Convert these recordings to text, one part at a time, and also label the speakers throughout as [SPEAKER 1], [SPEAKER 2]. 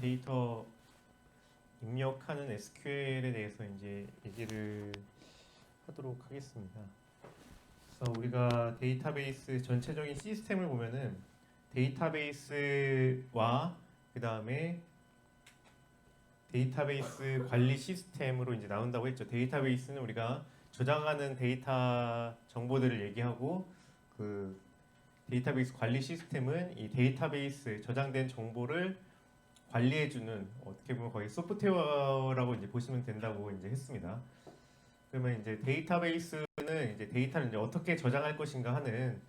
[SPEAKER 1] 데이터 입력하는 SQL에 대해서 이제 얘기를 하도록 하겠습니다. 그래서 우리가 데이터베이스 전체적인 시스템을 보면은 데이터베이스와 그 다음에 데이터베이스 관리 시스템으로 이제 나온다고 했죠. 데이터베이스는 우리가 저장하는 데이터 정보들을 얘기하고, 그 데이터베이스 관리 시스템은 이 데이터베이스 저장된 정보를 관리해주는, 어떻게 보면 거의 소프트웨어라고 이제 보시면 된다고 이제 했습니다. 그러면 이제 데이터베이스는 이제 데이터를 이제 어떻게 저장할 것인가 하는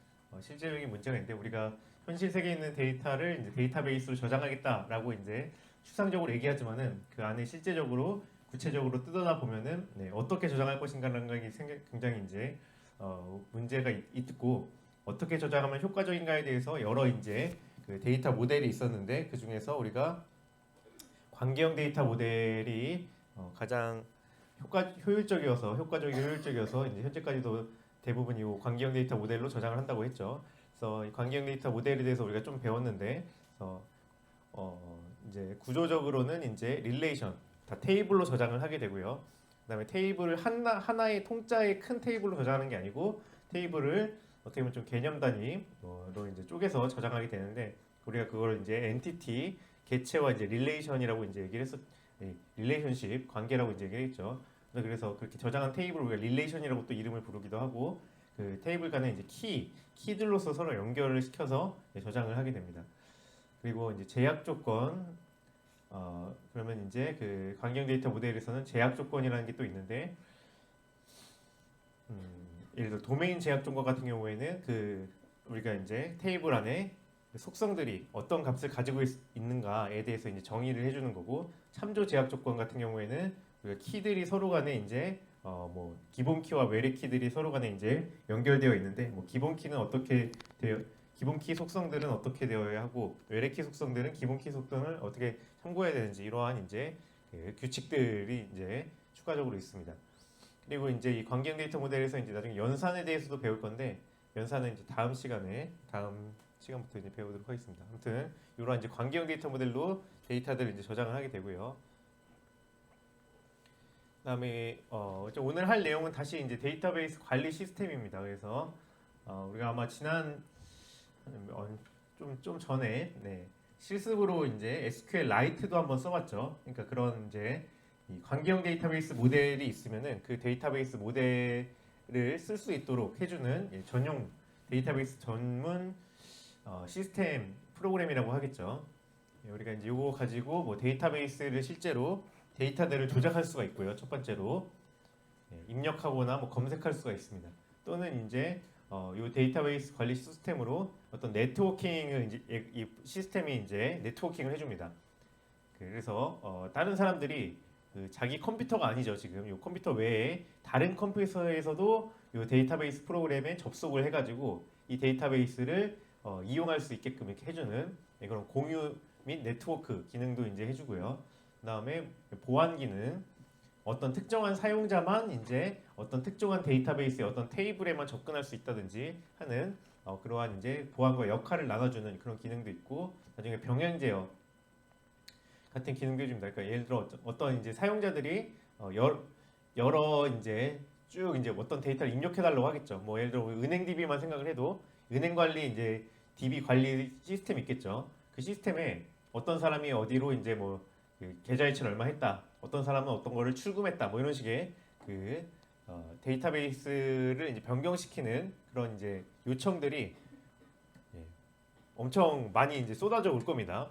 [SPEAKER 1] 실질적인 문제가 있는데, 우리가 현실 세계에 있는 데이터를 이제 데이터베이스로 저장하겠다라고 이제 추상적으로 얘기하지만은 그 안에 실제적으로 구체적으로 뜯어다 보면은 어떻게 저장할 것인가라는 게 굉장히 이제 문제가 있고, 어떻게 저장하면 효과적인가에 대해서 여러 이제 그 데이터 모델이 있었는데, 그 중에서 우리가 관계형 데이터 모델이 가장 효율적이어서 이제 현재까지도 대부분 이 관계형 데이터 모델로 저장을 한다고 했죠. 그래서 이 관계형 데이터 모델에 대해서 우리가 좀 배웠는데, 이제 구조적으로는 이제 릴레이션, 다 테이블로 저장을 하게 되고요. 그다음에 테이블을 하나의 통짜의 큰 테이블로 저장하는 게 아니고, 테이블을 어떻게 보면 좀 개념 단위로 이제 쪼개서 저장하게 되는데, 우리가 그걸 이제 엔티티, 개체와 이제 릴레이션이라고 이제 얘기를 릴레이션십, 관계라고 이제 얘기를 했죠. 그래서 그렇게 저장한 테이블을 우리가 릴레이션이라고 또 이름을 부르기도 하고, 그 테이블 간에 이제 키들로서 서로 연결을 시켜서 저장을 하게 됩니다. 그리고 이제 제약 조건, 그러면 이제 그 관계형 데이터 모델에서는 제약 조건이라는 게 또 있는데, 예를 들어 도메인 제약 조건 같은 경우에는 그 우리가 이제 테이블 안에 속성들이 어떤 값을 가지고 있는가에 대해서 이제 정의를 해주는 거고, 참조 제약 조건 같은 경우에는 우리가 키들이 서로 간에 이제 뭐 기본 키와 외래 키들이 서로 간에 이제 연결되어 있는데, 뭐 기본 키는 기본 키 속성들은 어떻게 되어야 하고, 외래 키 속성들은 기본 키 속성을 어떻게 참고해야 되는지, 이러한 이제 그 규칙들이 이제 추가적으로 있습니다. 그리고 이제 이 관계형 데이터 모델에서 이제 나중에 연산에 대해서도 배울 건데, 연산은 이제 다음 시간부터 이제 배우도록 하겠습니다. 아무튼 이런 이제 관계형 데이터 모델로 데이터들을 이제 저장을 하게 되고요. 그다음에 오늘 할 내용은 다시 이제 데이터베이스 관리 시스템입니다. 그래서 우리가 아마 지난 좀 전에 실습으로 이제 SQLite도 한번 써봤죠. 그러니까 그런 이제 이 관계형 데이터베이스 모델이 있으면은 그 데이터베이스 모델을 쓸 수 있도록 해주는 전용 데이터베이스 전문 시스템 프로그램이라고 하겠죠. 우리가 이제 이거 가지고 뭐 데이터베이스를 실제로 데이터들을 조작할 수가 있고요. 첫 번째로 입력하거나 뭐 검색할 수가 있습니다. 또는 이제 이 데이터베이스 관리 시스템으로 어떤 네트워킹을 이제 이 시스템이 이제 네트워킹을 해줍니다. 그래서 다른 사람들이 그 자기 컴퓨터가 아니죠. 지금 이 컴퓨터 외에 다른 컴퓨터에서도 이 데이터베이스 프로그램에 접속을 해가지고 이 데이터베이스를 이용할 수 있게끔 이렇게 해주는 그런 공유 및 네트워크 기능도 이제 해주고요. 그 다음에 보안 기능, 어떤 특정한 사용자만 이제 어떤 특정한 데이터베이스의 어떤 테이블에만 접근할 수 있다든지 하는 그러한 이제 보안과 역할을 나눠주는 그런 기능도 있고, 나중에 병행 제어 같은 기능도 해줍니다. 그러니까 예를 들어 어떤 이제 사용자들이 여러 이제 쭉 이제 어떤 데이터를 입력해 달라고 하겠죠. 뭐 예를 들어 은행 DB만 생각을 해도 은행 관리 이제 DB 관리 시스템 있겠죠. 그 시스템에 어떤 사람이 어디로 이제 뭐 계좌이체를 얼마 했다, 어떤 사람은 어떤 거를 출금했다, 뭐 이런 식의 그 데이터베이스를 이제 변경시키는 그런 이제 요청들이 엄청 많이 이제 쏟아져 올 겁니다.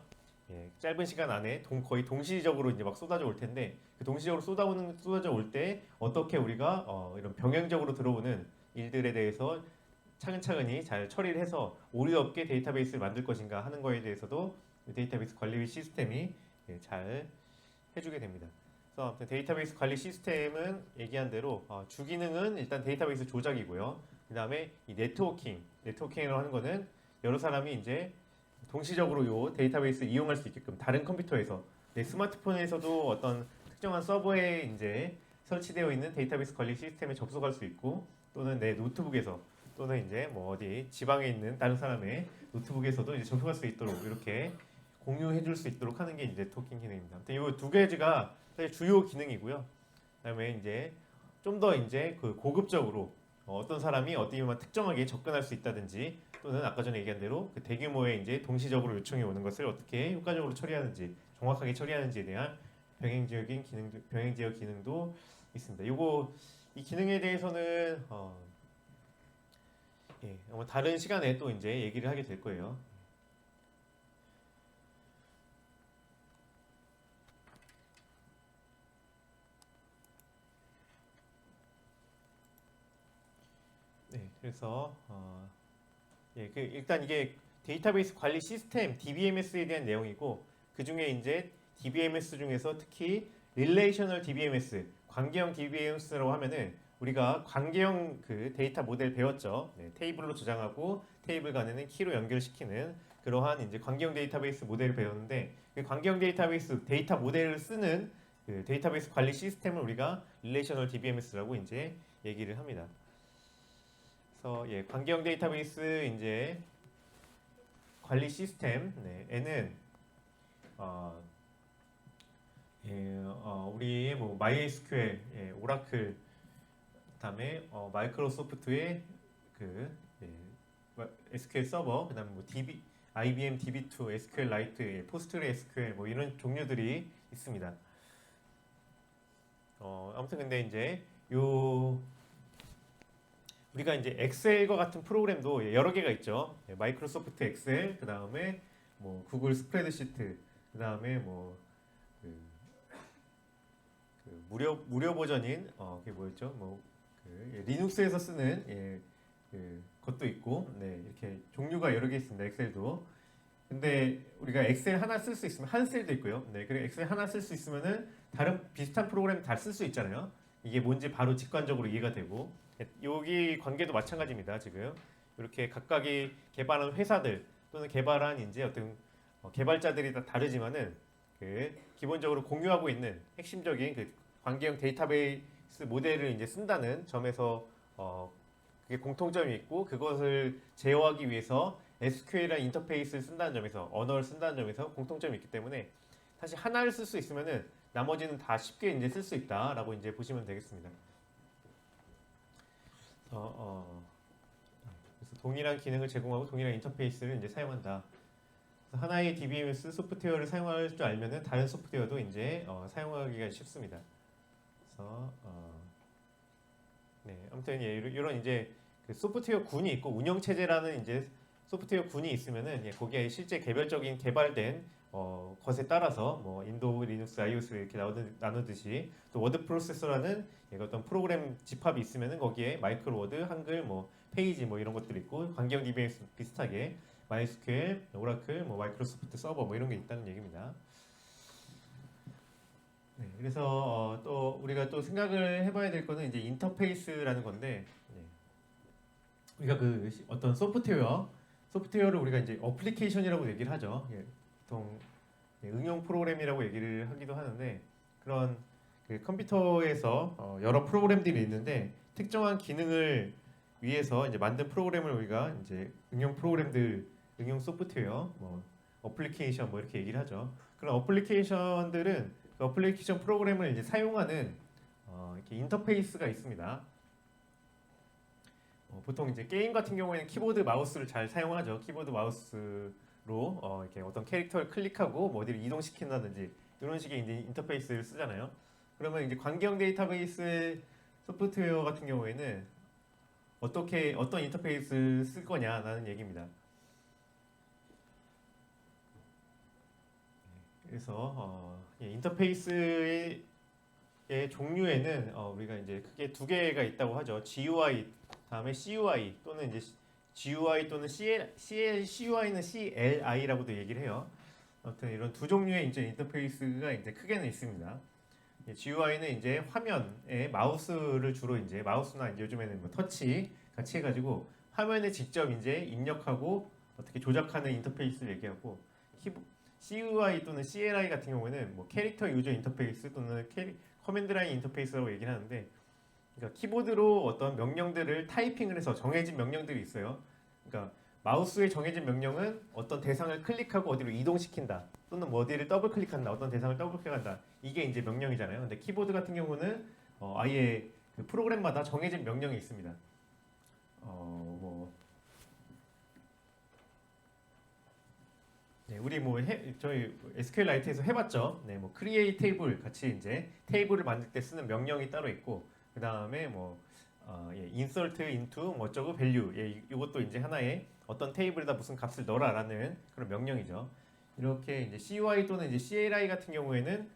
[SPEAKER 1] 짧은 시간 안에 거의 동시적으로 이제 막 쏟아져 올 텐데, 그 동시적으로 쏟아져 올 때 어떻게 우리가 이런 병행적으로 들어오는 일들에 대해서 차근차근히 잘 처리를 해서 오류 없게 데이터베이스를 만들 것인가 하는 거에 대해서도 데이터베이스 관리 시스템이 잘 해주게 됩니다. 그래서 아무튼 데이터베이스 관리 시스템은 얘기한 대로 주기능은 일단 데이터베이스 조작이고요. 그 다음에 이 네트워킹이라고 하는 거는 여러 사람이 이제 동시적으로 이 데이터베이스를 이용할 수 있게끔 다른 컴퓨터에서, 내 스마트폰에서도 어떤 특정한 서버에 이제 설치되어 있는 데이터베이스 관리 시스템에 접속할 수 있고, 또는 내 노트북에서, 또는 이제 뭐 어디 지방에 있는 다른 사람의 노트북에서도 이제 접속할 수 있도록 이렇게 공유해줄 수 있도록 하는 게 이제 토킹 기능입니다. 아무튼 이 두 가지가 사실 주요 기능이고요. 그다음에 이제 좀 더 이제 그 고급적으로 어떤 사람이 어디에만 특정하게 접근할 수 있다든지 또는 아까 전에 얘기한 대로 그 대규모의 이제 동시적으로 요청이 오는 것을 어떻게 효과적으로 처리하는지 정확하게 처리하는지에 대한 병행 지역 기능도 있습니다. 이 기능에 대해서는 아마 다른 시간에 또 이제 얘기를 하게 될 거예요. 네, 그래서 일단 이게 데이터베이스 관리 시스템 DBMS에 대한 내용이고 그 중에 이제 DBMS 중에서 특히 Relational DBMS, 관계형 DBMS라고 하면은 우리가 관계형 그 데이터 모델 배웠죠. 네, 테이블로 저장하고 테이블 간에는 키로 연결시키는 그러한 이제 관계형 데이터베이스 모델을 배웠는데 그 관계형 데이터 모델을 쓰는 그 데이터베이스 관리 시스템을 우리가 Relational DBMS라고 이제 얘기를 합니다. 그래서 관계형 데이터베이스 이제 관리 시스템에는 우리의 뭐 MySQL, 오라클, 그다음에 마이크로소프트의 그 SQL 서버, 그다음에 뭐 IBM DB2, SQLite, PostgreSQL 뭐 이런 종류들이 있습니다. 아무튼 근데 이제 우리가 이제 엑셀과 같은 프로그램도 여러 개가 있죠. 마이크로소프트 엑셀, 그 다음에 뭐 구글 스프레드시트, 그 다음에 뭐 무료 버전인 그게 뭐였죠? 리눅스에서 쓰는 것도 있고, 네, 이렇게 종류가 여러 개 있습니다. 엑셀도. 근데 우리가 엑셀 하나 쓸 수 있으면 한 셀도 있고요. 네, 그리고 엑셀 하나 쓸 수 있으면은 다른 비슷한 프로그램 다 쓸 수 있잖아요. 이게 뭔지 바로 직관적으로 이해가 되고. 여기 관계도 마찬가지입니다. 지금 이렇게 각각이 개발한 회사들 또는 개발한 이제 어떤 개발자들이 다 다르지만은 그 기본적으로 공유하고 있는 핵심적인 그 관계형 데이터베이스 모델을 이제 쓴다는 점에서 그게 공통점이 있고 그것을 제어하기 위해서 SQL이라는 인터페이스를 쓴다는 점에서 언어를 쓴다는 점에서 공통점이 있기 때문에 사실 하나를 쓸 수 있으면은 나머지는 다 쉽게 이제 쓸 수 있다라고 이제 보시면 되겠습니다. 그래서 동일한 기능을 제공하고 동일한 인터페이스를 이제 사용한다. 그래서 하나의 DBMS 소프트웨어를 사용할 줄 알면은 다른 소프트웨어도 이제 사용하기가 쉽습니다. 그래서 네, 아무튼 이런 이제 그 소프트웨어 군이 있고 운영 체제라는 이제 소프트웨어 군이 있으면은 거기에 실제 개별적인 개발된 것에 따라서 뭐 인도 리눅스 iOS 이렇게 나누듯이 또 워드 프로세서라는 어떤 프로그램 집합이 있으면은 거기에 마이크로 워드, 한글, 뭐 페이지 뭐 이런 것들이 있고 관계형 DBMS 비슷하게 MySQL, 오라클, 뭐 마이크로소프트 서버 뭐 이런 게 있다는 얘기입니다. 네, 그래서 또 우리가 또 생각을 해봐야 될 거는 이제 인터페이스라는 건데 우리가 그 어떤 소프트웨어를 우리가 이제 어플리케이션이라고 얘기를 하죠. 보통 응용 프로그램이라고 얘기를 하기도 하는데 그런 그 컴퓨터에서 여러 프로그램들이 있는데 특정한 기능을 위해서 이제 만든 프로그램을 우리가 이제 응용 소프트웨어, 뭐 어플리케이션 뭐 이렇게 얘기를 하죠. 그런 어플리케이션들은 그 어플리케이션 프로그램을 이제 사용하는 이렇게 인터페이스가 있습니다. 보통 이제 게임 같은 경우에는 키보드 마우스를 잘 사용하죠. 키보드 마우스로 이렇게 어떤 캐릭터를 클릭하고 뭐 어디를 이동시킨다든지 이런 식의 이제 인터페이스를 쓰잖아요. 그러면 이제 관계형 데이터베이스 소프트웨어 같은 경우에는 어떤 인터페이스를 쓸 거냐라는 얘기입니다. 그래서 인터페이스의 종류에는 우리가 이제 크게 두 개가 있다고 하죠. GUI 다음에 CUI 또는 이제 GUI 또는 CUI는 CLI라고도 얘기를 해요. 아무튼 이런 두 종류의 이제 인터페이스가 이제 크게는 있습니다. GUI는 이제 화면에 마우스를 주로 이제 마우스나 이제 요즘에는 뭐 터치 같이 해가지고 화면에 직접 이제 입력하고 어떻게 조작하는 인터페이스를 얘기하고 CUI 또는 CLI 같은 경우에는 뭐 캐릭터 유저 인터페이스 또는 커맨드 라인 인터페이스라고 얘기를 하는데 그러니까 키보드로 어떤 명령들을 타이핑을 해서 정해진 명령들이 있어요. 그러니까 마우스에 정해진 명령은 어떤 대상을 클릭하고 어디로 이동시킨다. 또는 뭐 어디를 더블 클릭한다, 어떤 대상을 더블 클릭한다. 이게 이제 명령이잖아요. 근데 키보드 같은 경우는 아예 그 프로그램마다 정해진 명령이 있습니다. 뭐 네, 우리 뭐 저희 SQLite에서 해봤죠. 네, 뭐 create table 같이 이제 테이블을 만들 때 쓰는 명령이 따로 있고, 그 다음에 뭐 insert into 뭐 어쩌고 value, 이것도 이제 하나의 어떤 테이블에다 무슨 값을 넣어라라는 그런 명령이죠. 이렇게 이제 CUI 또는 이제 CLI 같은 경우에는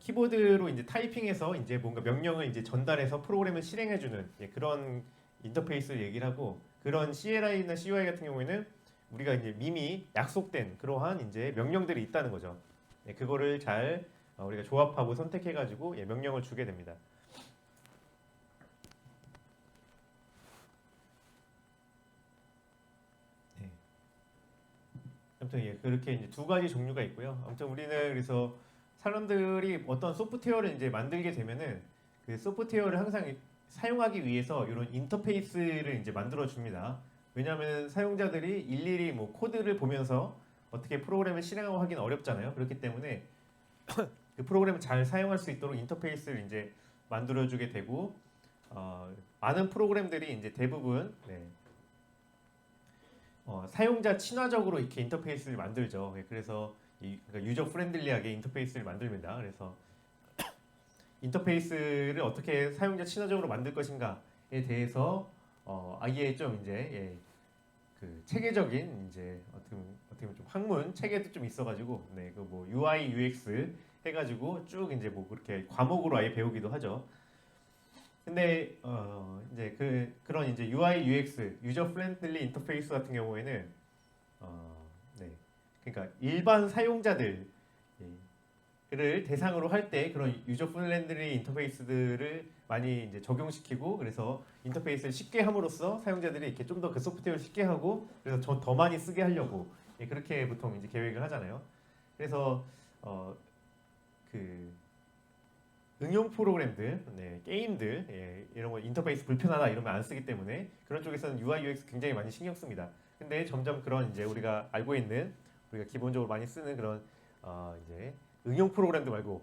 [SPEAKER 1] 키보드로 이제 타이핑해서 이제 뭔가 명령을 이제 전달해서 프로그램을 실행해주는 그런 인터페이스를 얘기를 하고, 그런 CLI나 CUI 같은 경우에는 우리가 이제 이미 약속된 그러한 이제 명령들이 있다는 거죠. 그거를 잘 우리가 조합하고 선택해가지고 명령을 주게 됩니다. 네. 아무튼 그렇게 이제 두 가지 종류가 있고요. 아무튼 우리는 그래서 사람들이 어떤 소프트웨어를 이제 만들게 되면은 그 소프트웨어를 항상 사용하기 위해서 이런 인터페이스를 이제 만들어 줍니다. 왜냐하면 사용자들이 일일이 뭐 코드를 보면서 어떻게 프로그램을 실행하고 하기는 어렵잖아요. 그렇기 때문에 그 프로그램을 잘 사용할 수 있도록 인터페이스를 이제 만들어주게 되고, 많은 프로그램들이 이제 대부분 사용자 친화적으로 이렇게 인터페이스를 만들죠. 그래서 그러니까 유저 프렌들리하게 인터페이스를 만듭니다. 그래서 인터페이스를 어떻게 사용자 친화적으로 만들 것인가에 대해서 아예 좀 이제 그 체계적인 이제 어떻게 보면 좀 학문 체계도 좀 있어가지고 그 뭐 UI UX 해가지고 쭉 이제 뭐 그렇게 과목으로 아예 배우기도 하죠. 근데 이제 그런 이제 UI UX 유저 프렌들리 인터페이스 같은 경우에는 그러니까 일반 사용자들 를 대상으로 할 때 그런 유저 프렌들리 인터페이스들을 많이 이제 적용시키고, 그래서 인터페이스를 쉽게 함으로써 사용자들이 이렇게 좀 더 그 소프트웨어를 쉽게 하고, 그래서 더 많이 쓰게 하려고 그렇게 보통 이제 계획을 하잖아요. 그래서 그 응용 프로그램들, 게임들 이런 거 인터페이스 불편하다 이러면 안 쓰기 때문에 그런 쪽에서는 UI UX 굉장히 많이 신경 씁니다. 근데 점점 그런 이제 우리가 알고 있는 우리가 기본적으로 많이 쓰는 그런 이제 응용 프로그램도 말고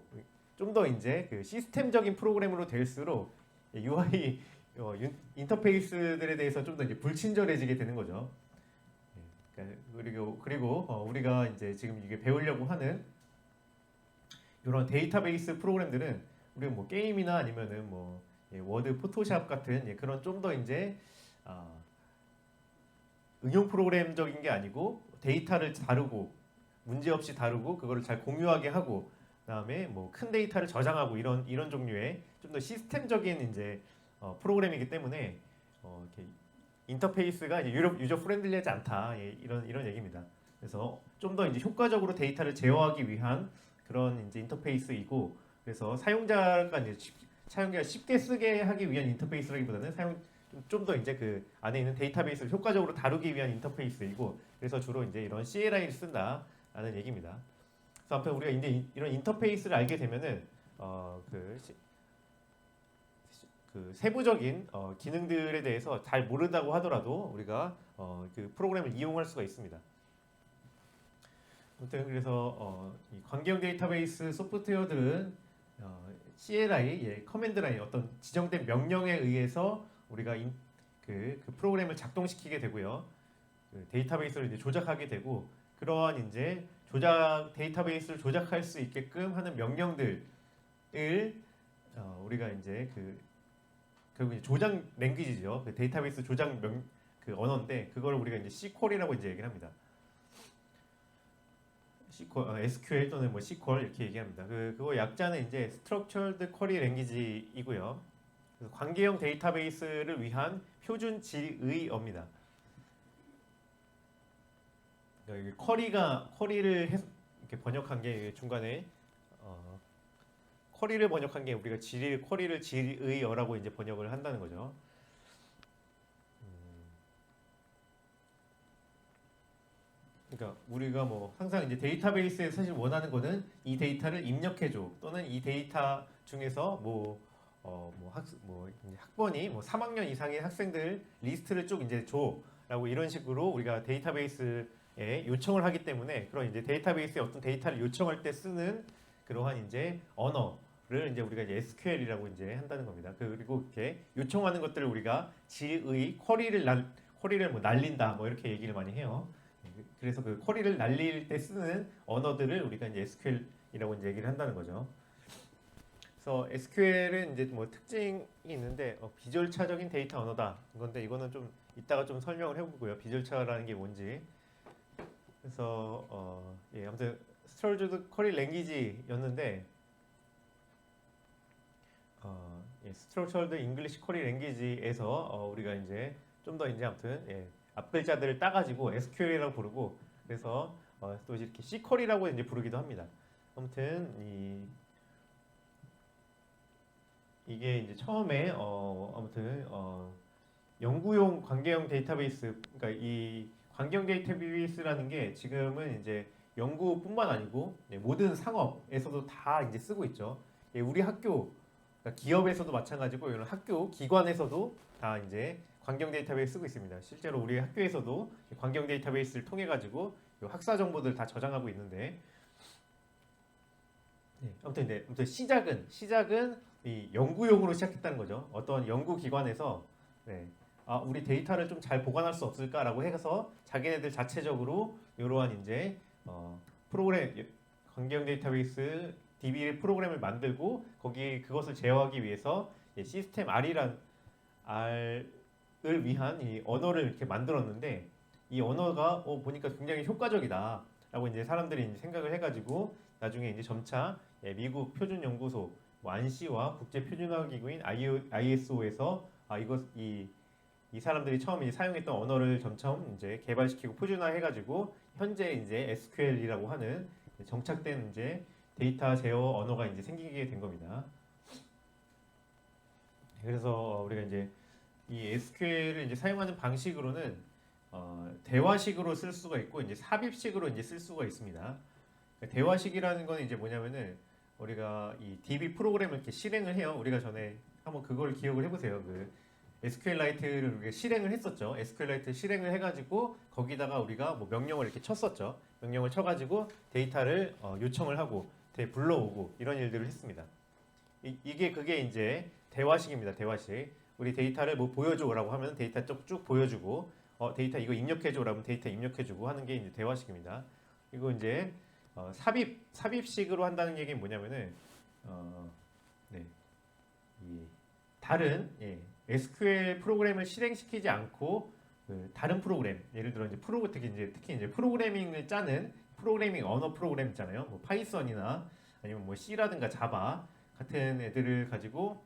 [SPEAKER 1] 좀 더 이제 그 시스템적인 프로그램으로 될수록 UI 인터페이스들에 대해서 좀 더 이제 불친절해지게 되는 거죠. 그리고 우리가 이제 지금 이게 배우려고 하는 이런 데이터베이스 프로그램들은 우리가 뭐 게임이나 아니면은 뭐 워드, 포토샵 같은 그런 좀 더 이제 응용 프로그램적인 게 아니고 데이터를 다루고 문제없이 다루고 그거를 잘 공유하게 하고, 그다음에 뭐 큰 데이터를 저장하고 이런 종류의 좀 더 시스템적인 이제 프로그램이기 때문에 이렇게 인터페이스가 이제 유저 프렌들리하지 않다, 이런 얘기입니다. 그래서 좀 더 이제 효과적으로 데이터를 제어하기 위한 그런 이제 인터페이스이고, 그래서 사용자가 쉽게 쓰게 하기 위한 인터페이스라기보다는 좀 더 이제 그 안에 있는 데이터베이스를 효과적으로 다루기 위한 인터페이스이고, 그래서 주로 이제 이런 CLI를 쓴다라는 얘기입니다. 그래서 아무튼 우리가 이제 이런 인터페이스를 알게 되면은 그 세부적인 기능들에 대해서 잘 모른다고 하더라도 우리가 그 프로그램을 이용할 수가 있습니다. 아무튼 그래서 이 관계형 데이터베이스 소프트웨어들은 CLI, 커맨드 라인 어떤 지정된 명령에 의해서 우리가 그 프로그램을 작동시키게 되고요. 그 데이터베이스를 이제 조작하게 되고, 그러한 이제 데이터베이스를 조작할 수 있게끔 하는 명령들을 우리가 이제 결국 이제 조작 랭귀지죠. 그 데이터베이스 조작 그 언어인데 그걸 우리가 이제 SQL이라고 이제 얘기를 합니다. SQL 또는 뭐 SQL 이렇게 얘기합니다. 그거 약자는 이제 Structured Query Language이고요. 그래서 관계형 데이터베이스를 위한 표준 질의어입니다. 그러니까 쿼리를 이렇게 번역한 게 중간에 쿼리를 번역한 게 우리가 쿼리를 질의어라고 이제 번역을 한다는 거죠. 그러니까 우리가 뭐 항상 이제 데이터베이스에 사실 원하는 거는 이 데이터를 입력해줘, 또는 이 데이터 중에서 학번이 뭐 3학년 이상의 학생들 리스트를 쭉 이제 줘라고 이런 식으로 우리가 데이터베이스를 요청을 하기 때문에 그런 이제 데이터베이스에 어떤 데이터를 요청할 때 쓰는 그러한 이제 언어를 이제 우리가 이제 SQL이라고 이제 한다는 겁니다. 그리고 이렇게 요청하는 것들을 우리가 질의 쿼리를 뭐 날린다 뭐 이렇게 얘기를 많이 해요. 그래서 그 쿼리를 날릴 때 쓰는 언어들을 우리가 이제 SQL이라고 이제 얘기를 한다는 거죠. 그래서 SQL은 이제 뭐 특징이 있는데 비절차적인 데이터 언어다. 건데 이거는 좀 이따가 좀 설명을 해보고요. 비절차라는 게 뭔지. 그래서 아무튼 스트럭처드 쿼리 랭귀지였는데 스트럭처드 잉글리시 쿼리 랭귀지에서 우리가 이제 좀 더 이제 아무튼 앞글자들을 따가지고 SQL이라고 부르고 그래서 또 이렇게 C 쿼리라고 이제 부르기도 합니다. 아무튼 이게 이제 처음에 아무튼 연구용 관계형 데이터베이스 그러니까 이 관계형 데이터베이스라는 게 지금은 이제 연구뿐만 아니고 모든 상업에서도 다 이제 쓰고 있죠. 우리 학교 그러니까 기업에서도 마찬가지고 이런 학교 기관에서도 다 이제 관계형 데이터베이스 쓰고 있습니다. 실제로 우리 학교에서도 관계형 데이터베이스를 통해 가지고 학사 정보들 다 저장하고 있는데 아무튼 시작은 이 연구용으로 시작했다는 거죠. 어떤 연구기관에서 우리 데이터를 좀 잘 보관할 수 없을까라고 해서 자기네들 자체적으로 이러한 이제 프로그램 관계형 데이터베이스 DB 프로그램을 만들고 거기 그것을 제어하기 위해서 시스템 R을 위한 이 언어를 이렇게 만들었는데 이 언어가 보니까 굉장히 효과적이다라고 이제 사람들이 이제 생각을 해가지고 나중에 이제 점차 미국 표준연구소 안시와 국제표준화기구인 ISO에서 이 사람들이 처음 이제 사용했던 언어를 점점 이제 개발시키고 표준화해가지고 현재 이제 SQL이라고 하는 정착된 이제 데이터 제어 언어가 이제 생기게 된 겁니다. 그래서 우리가 이제 이 SQL을 이제 사용하는 방식으로는 대화식으로 쓸 수가 있고 이제 삽입식으로 이제 쓸 수가 있습니다. 대화식이라는 건 이제 뭐냐면은 우리가 이 DB 프로그램을 이렇게 실행을 해요. 우리가 전에 한번 그걸 기억을 해보세요. 그 SQLite를 우리가 실행을 했었죠. SQLite 실행을 해가지고 거기다가 우리가 뭐 명령을 이렇게 쳤었죠. 명령을 쳐가지고 데이터를 요청을 하고 불러오고 이런 일들을 했습니다. 그게 이제 대화식입니다. 대화식. 우리 데이터를 뭐 보여줘라고 하면 데이터 쭉 보여주고 데이터 이거 입력해줘라고 하면 데이터 입력해주고 하는 게 이제 대화식입니다. 그리고 이제 삽입식으로 한다는 얘기는 뭐냐면은 이 다른 SQL 프로그램을 실행시키지 않고 다른 프로그램 예를 들어 특히 이제 프로그래밍을 짜는 프로그래밍 언어 프로그램 있잖아요. 뭐 파이썬이나 아니면 뭐 C라든가 자바 같은 애들을 가지고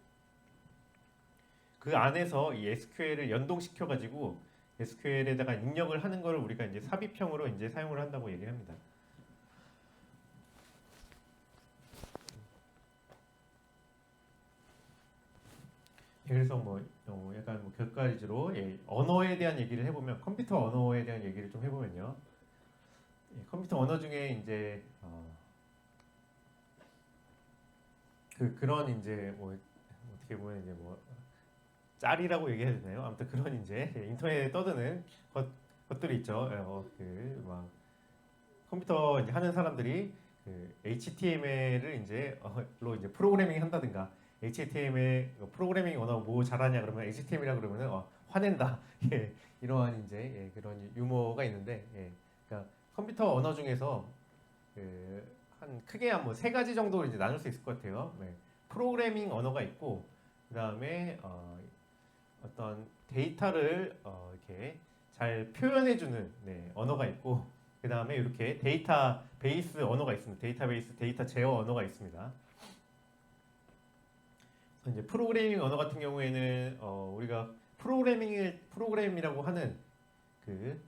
[SPEAKER 1] 그 안에서 이 SQL을 연동시켜 가지고 SQL에다가 입력을 하는 거를 우리가 이제 삽입형으로 이제 사용을 한다고 얘기합니다. 그래서 뭐 약간 뭐 격가지로 언어에 대한 얘기를 해보면 컴퓨터 언어에 대한 얘기를 좀 해보면요. 컴퓨터 언어 중에 이제 그런 이제 뭐 어떻게 보면 이제 뭐 짤이라고 얘기해야 되나요? 아무튼 그런 이제 인터넷에 떠드는 것들이 있죠. 그 막 컴퓨터 이제 하는 사람들이 그 HTML을 이제 프로그래밍 한다든가 HTML 프로그래밍 언어 뭐 잘하냐 그러면 HTML이라 그러면은 화낸다. 이러한 이제 그런 유머가 있는데 그러니까 컴퓨터 언어 중에서 한 크게 한 뭐 세 가지 정도로 이제 나눌 수 있을 것 같아요. 프로그래밍 언어가 있고 그다음에 어떤 데이터를 이렇게 잘 표현해주는 언어가 있고 그 다음에 이렇게 데이터베이스 언어가 있습니다. 데이터 제어 언어가 있습니다. 이제 프로그래밍 언어 같은 경우에는 우리가 프로그램이라고 하는 어떻게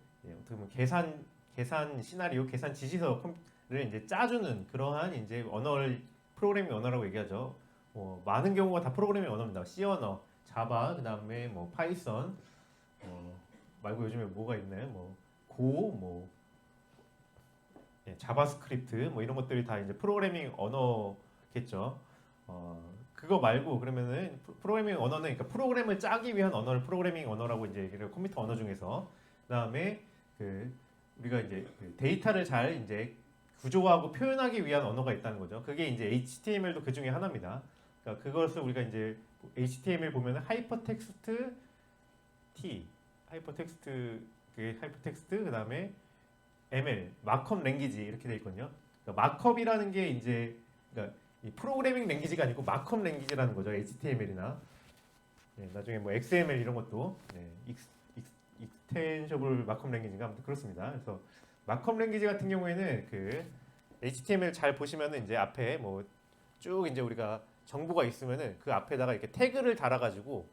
[SPEAKER 1] 보면 계산 시나리오, 계산 지시서를 이제 짜주는 그러한 이제 프로그래밍 언어라고 얘기하죠. 많은 경우가 다 프로그래밍 언어입니다. C 언어, 자바, 그 다음에 뭐 파이썬 말고 요즘에 뭐가 있나요? 뭐 고, 자바스크립트 뭐 이런 것들이 다 이제 프로그래밍 언어겠죠. 그거 말고 그러면은 프로그래밍 언어는 그러니까 프로그램을 짜기 위한 언어를 프로그래밍 언어라고 이제 얘기를 컴퓨터 언어 중에서 그다음에 우리가 이제 그 데이터를 잘 이제 구조화하고 표현하기 위한 언어가 있다는 거죠. 그게 이제 HTML도 그 중에 하나입니다. 그러니까 그것을 우리가 이제 HTML 보면은 하이퍼텍스트 T, 하이퍼텍스트 그다음에 ML, 마크업 랭귀지 이렇게 돼 있거든요. 그러니까 마크업이라는 게 이제 그러니까 이 프로그래밍 랭귀지가 아니고 마크업 랭귀지라는 거죠. HTML이나 나중에 뭐 XML 이런 것도 익스텐셔블 마크업 랭귀지인가 아무튼 그렇습니다. 그래서 마크업 랭귀지 같은 경우에는 그 HTML 잘 보시면은 이제 앞에 뭐 쭉 이제 우리가 정보가 있으면은 그 앞에다가 이렇게 태그를 달아가지고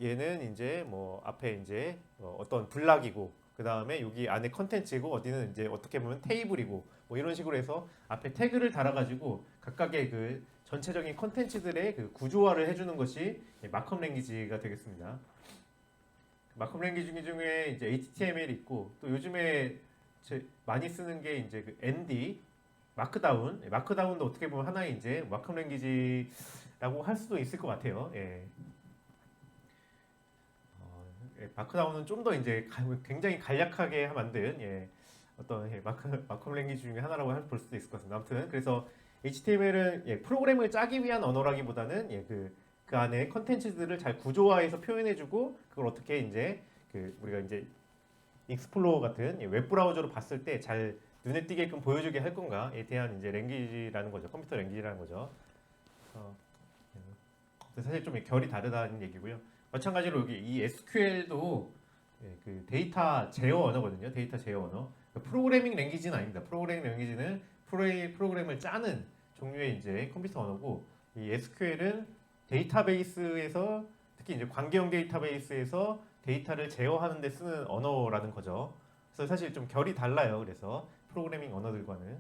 [SPEAKER 1] 얘는 이제 뭐 앞에 이제 어떤 블락이고 그 다음에 여기 안에 컨텐츠고 어디는 이제 어떻게 보면 테이블이고 뭐 이런 식으로 해서 앞에 태그를 달아가지고 각각의 그 전체적인 컨텐츠들의 그 구조화를 해주는 것이 마크업 랭귀지가 되겠습니다. 마크업 랭귀지 중에 이제 HTML이 있고 또 요즘에 많이 쓰는 게 이제 그 ND 마크다운도 어떻게 보면 하나의 이제 마크업 랭귀지라고 할 수도 있을 것 같아요. 마크다운은 좀 더 이제 굉장히 간략하게 만든 어떤 마크업 랭귀지 중에 하나라고 볼 수도 있을 것 같습니다. 아무튼 그래서 HTML은 프로그램을 짜기 위한 언어라기보다는 그 안에 컨텐츠들을 잘 구조화해서 표현해주고 그걸 어떻게 이제 우리가 이제 익스플로어 같은 웹브라우저로 봤을 때 잘 눈에 띄게끔 보여주게 할 건가에 대한 이제 랭귀지라는 거죠. 컴퓨터 랭귀지라는 거죠. 사실 좀 결이 다르다는 얘기고요. 마찬가지로 여기 이 SQL도 그 데이터 제어 언어거든요. 데이터 제어 언어. 그러니까 프로그래밍 랭귀지는 아닙니다. 프로그래밍 랭귀지는 프로그램을 짜는 종류의 이제 컴퓨터 언어고 이 SQL은 데이터베이스에서 특히 이제 관계형 데이터베이스에서 데이터를 제어하는 데 쓰는 언어라는 거죠. 그래서 사실 좀 결이 달라요. 그래서 프로그래밍 언어들과는.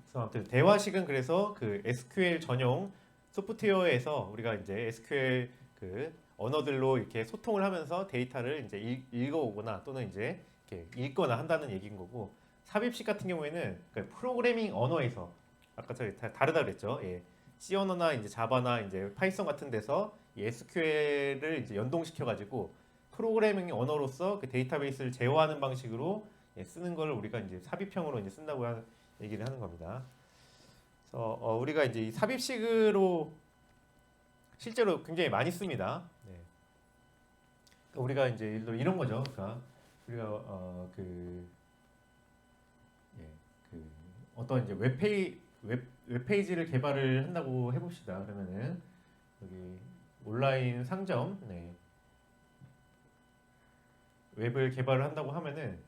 [SPEAKER 1] 그래서 아무튼 대화식은 그래서 그 SQL 전용 소프트웨어에서 우리가 이제 SQL 그 언어들로 이렇게 소통을 하면서 데이터를 이제 읽어오거나 또는 이제 이렇게 읽거나 한다는 얘기인 거고 삽입식 같은 경우에는 그 프로그래밍 언어에서 아까 저희 다르다 그랬죠. C 언어나 이제 자바나 이제 파이썬 같은 데서 이 SQL을 이제 연동시켜 가지고 프로그래밍 언어로서 그 데이터베이스를 제어하는 방식으로 쓰는 걸 우리가 이제 삽입형으로 이제 쓴다고 얘기를 하는 겁니다. 그래서 우리가 이제 이 삽입식으로 실제로 굉장히 많이 씁니다. 그러니까 우리가 이제 예를 들어 이런 거죠. 그러니까 우리가 그 어떤 이제 웹페이지를 개발을 한다고 해봅시다. 그러면은 여기 온라인 상점 웹을 개발을 한다고 하면은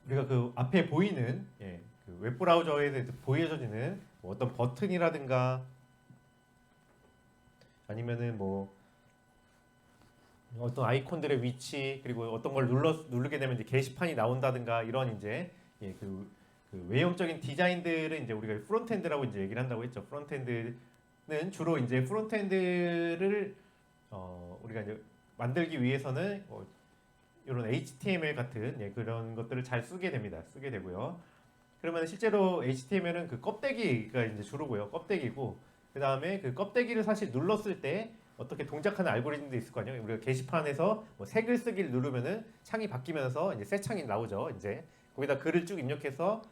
[SPEAKER 1] 우리가 그 앞에 보이는 그 웹브라우저에 보여지는 뭐 어떤 버튼이라든가 아니면은 뭐 어떤 아이콘들의 위치 그리고 어떤 걸 누르게 되면 이제 게시판이 나온다든가 이런 이제 그 외형적인 디자인들은 이제 우리가 프론트엔드라고 이제 얘기를 한다고 했죠. 프론트엔드는 주로 이제 프론트엔드를 우리가 이제 만들기 위해서는 이런 HTML 같은 그런 것들을 잘 쓰게 됩니다. 쓰게 되고요. 그러면 실제로 HTML은 그 껍데기가 이제 주로고요. 껍데기고 그 다음에 그 껍데기를 사실 눌렀을 때 어떻게 동작하는 알고리즘도 있을 거 아니에요. 우리가 게시판에서 뭐 색을 쓰기를 누르면은 창이 바뀌면서 이제 새 창이 나오죠. 이제 거기다 글을 쭉 입력해서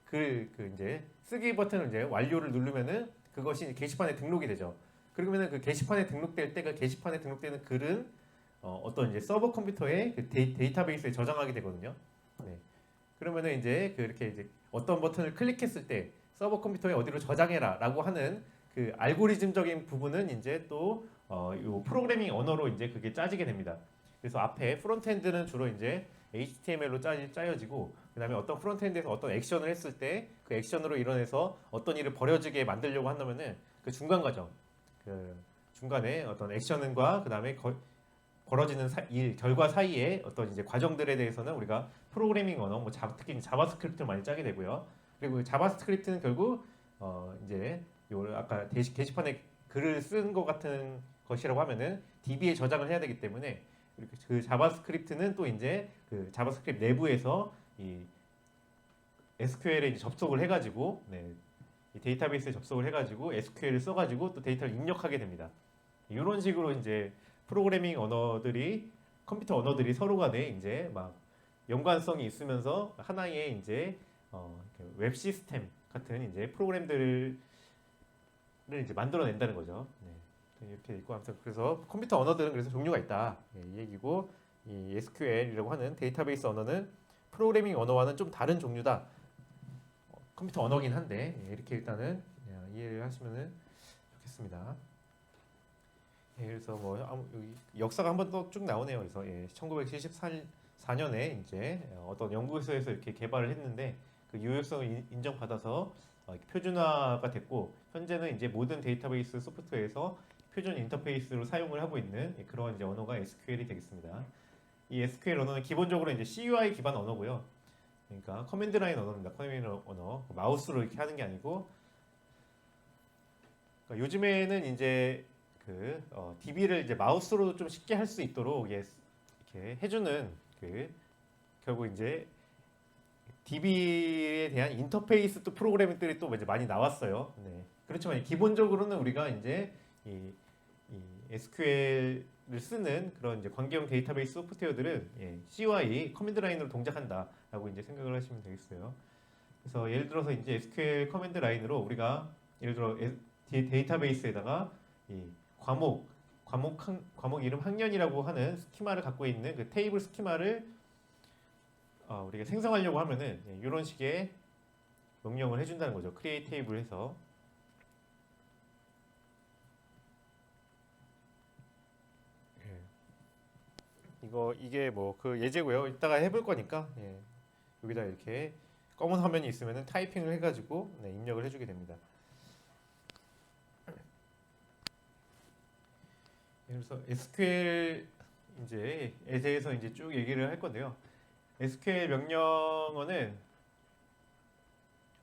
[SPEAKER 1] 그 이제 쓰기 버튼을 이제 완료를 누르면은 그것이 게시판에 등록이 되죠. 그러면은 그 게시판에 등록될 때 그 게시판에 등록되는 글은 어떤 이제 서버 컴퓨터에 그 데이터베이스에 저장하게 되거든요. 그러면은 이제 그렇게 이제 어떤 버튼을 클릭했을 때 서버 컴퓨터에 어디로 저장해라라고 하는 그 알고리즘적인 부분은 이제 또 요 프로그래밍 언어로 이제 그게 짜지게 됩니다. 그래서 앞에 프론트엔드는 주로 이제 HTML로 짜여지고 그다음에 어떤 프론트엔드에서 어떤 액션을 했을 때 그 액션으로 일어나서 어떤 일을 벌어지게 만들려고 한다면은 그 중간 과정, 그 중간에 어떤 액션과 그다음에 벌어지는 일 결과 사이에 어떤 이제 과정들에 대해서는 우리가 프로그래밍 언어, 뭐 특히 자바스크립트를 많이 짜게 되고요. 그리고 자바스크립트는 결국 이제 요 아까 게시판에 글을 쓴 것 같은 것이라고 하면은 DB에 저장을 해야 되기 때문에 그 자바스크립트는 또 이제 그 자바스크립트 내부에서 이 SQL에 이제 접속을 해가지고 이 데이터베이스에 접속을 해가지고 SQL을 써가지고 또 데이터를 입력하게 됩니다. 이런 식으로 이제 프로그래밍 언어들이 컴퓨터 언어들이 서로 간에 이제 막 연관성이 있으면서 하나의 이제 웹 시스템 같은 이제 프로그램들을 이제 만들어낸다는 거죠. 네. 이렇게 있고 아무튼 그래서 컴퓨터 언어들은 그래서 종류가 있다. 네, 이 얘기고 이 SQL이라고 하는 데이터베이스 언어는 프로그래밍 언어와는 좀 다른 종류다. 컴퓨터 언어긴 한데 이렇게 일단은 이해를 하시면은 좋겠습니다. 예, 그래서 뭐 여기 역사가 한번 또 쭉 나오네요. 그래서 1974년에 이제 어떤 연구소에서 이렇게 개발을 했는데 그 유효성을 인정받아서 이렇게 표준화가 됐고 현재는 이제 모든 데이터베이스 소프트웨어에서 표준 인터페이스로 사용을 하고 있는 그런 이제 언어가 SQL이 되겠습니다. 이 SQL 언어는 기본적으로 이제 CUI 기반 언어고요. 그러니까 커맨드 라인 언어입니다. 커맨드 언어 마우스로 이렇게 하는 게 아니고 그러니까 요즘에는 이제 DB를 이제 마우스로 좀 쉽게 할 수 있도록 이렇게 해주는 결국 이제 DB에 대한 인터페이스 또 프로그램들이 또 이제 많이 나왔어요. 네. 그렇지만 기본적으로는 우리가 이제 이 SQL을 쓰는 그런 이제 관계형 데이터베이스 소프트웨어들은 CUI 커맨드 라인으로 동작한다라고 이제 생각을 하시면 되겠어요. 그래서 예를 들어서 이제 SQL 커맨드 라인으로 우리가 예를 들어 데이터베이스에다가 이 과목 이름 학년이라고 하는 스키마를 갖고 있는 그 테이블 스키마를 우리가 생성하려고 하면은 이런 식의 명령을 해준다는 거죠. create 테이블 해서 이게 뭐 그 예제고요. 이따가 해볼 거니까 여기다 이렇게 검은 화면이 있으면은 타이핑을 해가지고 입력을 해주게 됩니다. 그래서 SQL 이제에 대해서 이제 쭉 얘기를 할 건데요. SQL 명령어는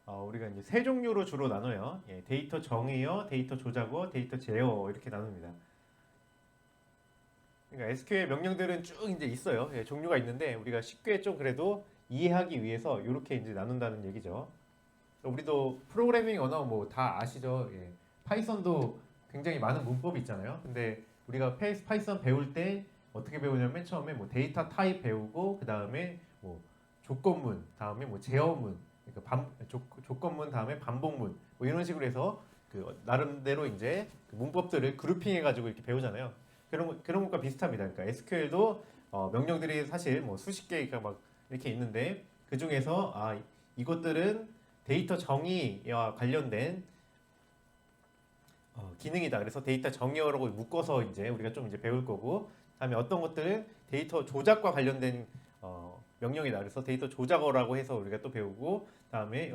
[SPEAKER 1] 우리가 이제 세 종류로 주로 나눠요. 데이터 정의어, 데이터 조작어, 데이터 제어 이렇게 나눕니다. 그러니까 SQL 명령들은 쭉 이제 있어요. 종류가 있는데 우리가 쉽게 좀 그래도 이해하기 위해서 이렇게 이제 나눈다는 얘기죠. 우리도 프로그래밍 언어 뭐 다 아시죠? 파이썬도 굉장히 많은 문법이 있잖아요. 근데 우리가 파이썬 배울 때 어떻게 배우냐면 맨 처음에 뭐 데이터 타입 배우고 그 다음에 뭐 조건문, 다음에 뭐 제어문, 그러니까 조건문 다음에 반복문 뭐 이런 식으로 해서 그 나름대로 이제 그 문법들을 그룹핑해 가지고 이렇게 배우잖아요. 그런 것과 비슷합니다. 그러니까 SQL도 명령들이 사실 뭐 수십 개가 막 이렇게 있는데 그 중에서 이것들은 데이터 정의와 관련된 기능이다. 그래서 데이터 정의어라고 묶어서 이제 우리가 좀 이제 배울 거고, 다음에 어떤 것들은 데이터 조작과 관련된 명령이다. 그래서 데이터 조작어라고 해서 우리가 또 배우고, 다음에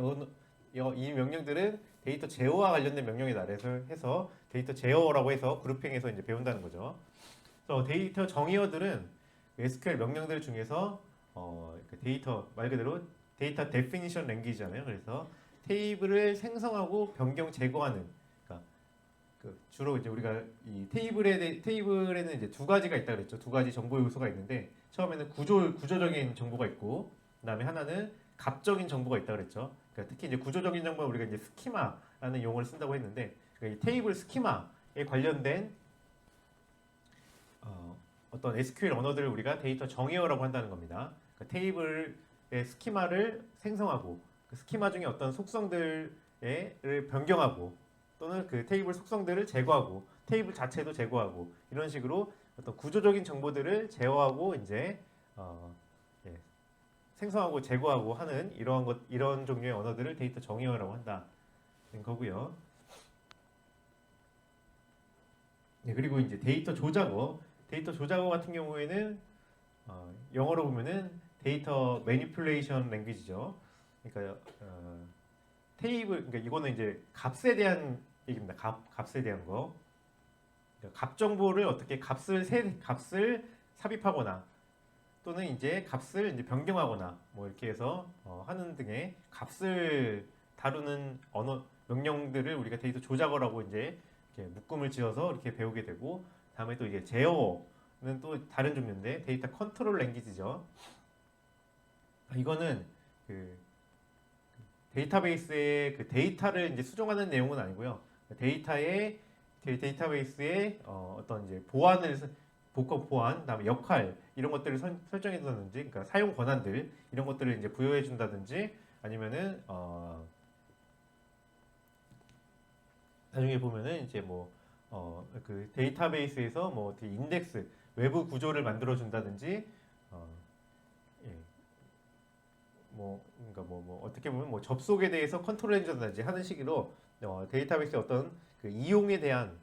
[SPEAKER 1] 이 명령들은 데이터 제어와 관련된 명령이다. 그래서 해서 데이터 제어라고 해서 그룹핑해서 이제 배운다는 거죠. 그래서 데이터 정의어들은 SQL 명령들 중에서 그 데이터 말 그대로 데이터 데피니션 랭귀지잖아요. 그래서 테이블을 생성하고 변경 제거하는 그러니까 주로 이제 우리가 이 테이블에는 이제 두 가지가 있다 그랬죠. 두 가지 정보 요소가 있는데 처음에는 구조적인 정보가 있고 그다음에 하나는 값적인 정보가 있다 그랬죠. 그러니까 특히 이제 구조적인 정보는 우리가 이제 스키마라는 용어를 쓴다고 했는데 그러니까 이 테이블 스키마에 관련된 어떤 SQL 언어들을 우리가 데이터 정의어라고 한다는 겁니다. 그러니까 테이블의 스키마를 생성하고 그 스키마 중에 어떤 속성들을 변경하고 또는 그 테이블 속성들을 제거하고 테이블 자체도 제거하고 이런 식으로 어떤 구조적인 정보들을 제어하고 이제 생성하고 제거하고 하는 이런 종류의 언어들을 데이터 정의어라고 한다는 거고요. 그리고 이제 데이터 조작어 같은 경우에는 영어로 보면은 데이터 매니플레이션 랭귀지죠. 그러니까 그러니까 이거는 이제 값에 대한 얘기입니다. 값에 대한 거. 그러니까 값 정보를 어떻게 값을 삽입하거나 또는 이제 값을 이제 변경하거나 뭐 이렇게 해서 하는 등의 값을 다루는 언어 명령들을 우리가 데이터 조작어라고 이제 이렇게 묶음을 지어서 이렇게 배우게 되고, 다음에 또 이게 제어는 또 다른 종류인데 데이터 컨트롤 랭귀지죠. 이거는 그 데이터베이스의 그 데이터를 이제 수정하는 내용은 아니고요. 데이터베이스의 어떤 이제 보안을 복합 보안, 그다음에 역할 이런 것들을 설정해 둔다든지, 그러니까 사용 권한들 이런 것들을 이제 부여해 준다든지, 아니면은 나중에 보면은 이제 그 데이터베이스에서 뭐 어떻게 인덱스 외부 구조를 만들어 준다든지, 어, 예, 그러니까 어떻게 보면 뭐 접속에 대해서 컨트롤해 준다든지 하는 식으로 데이터베이스의 어떤 그 이용에 대한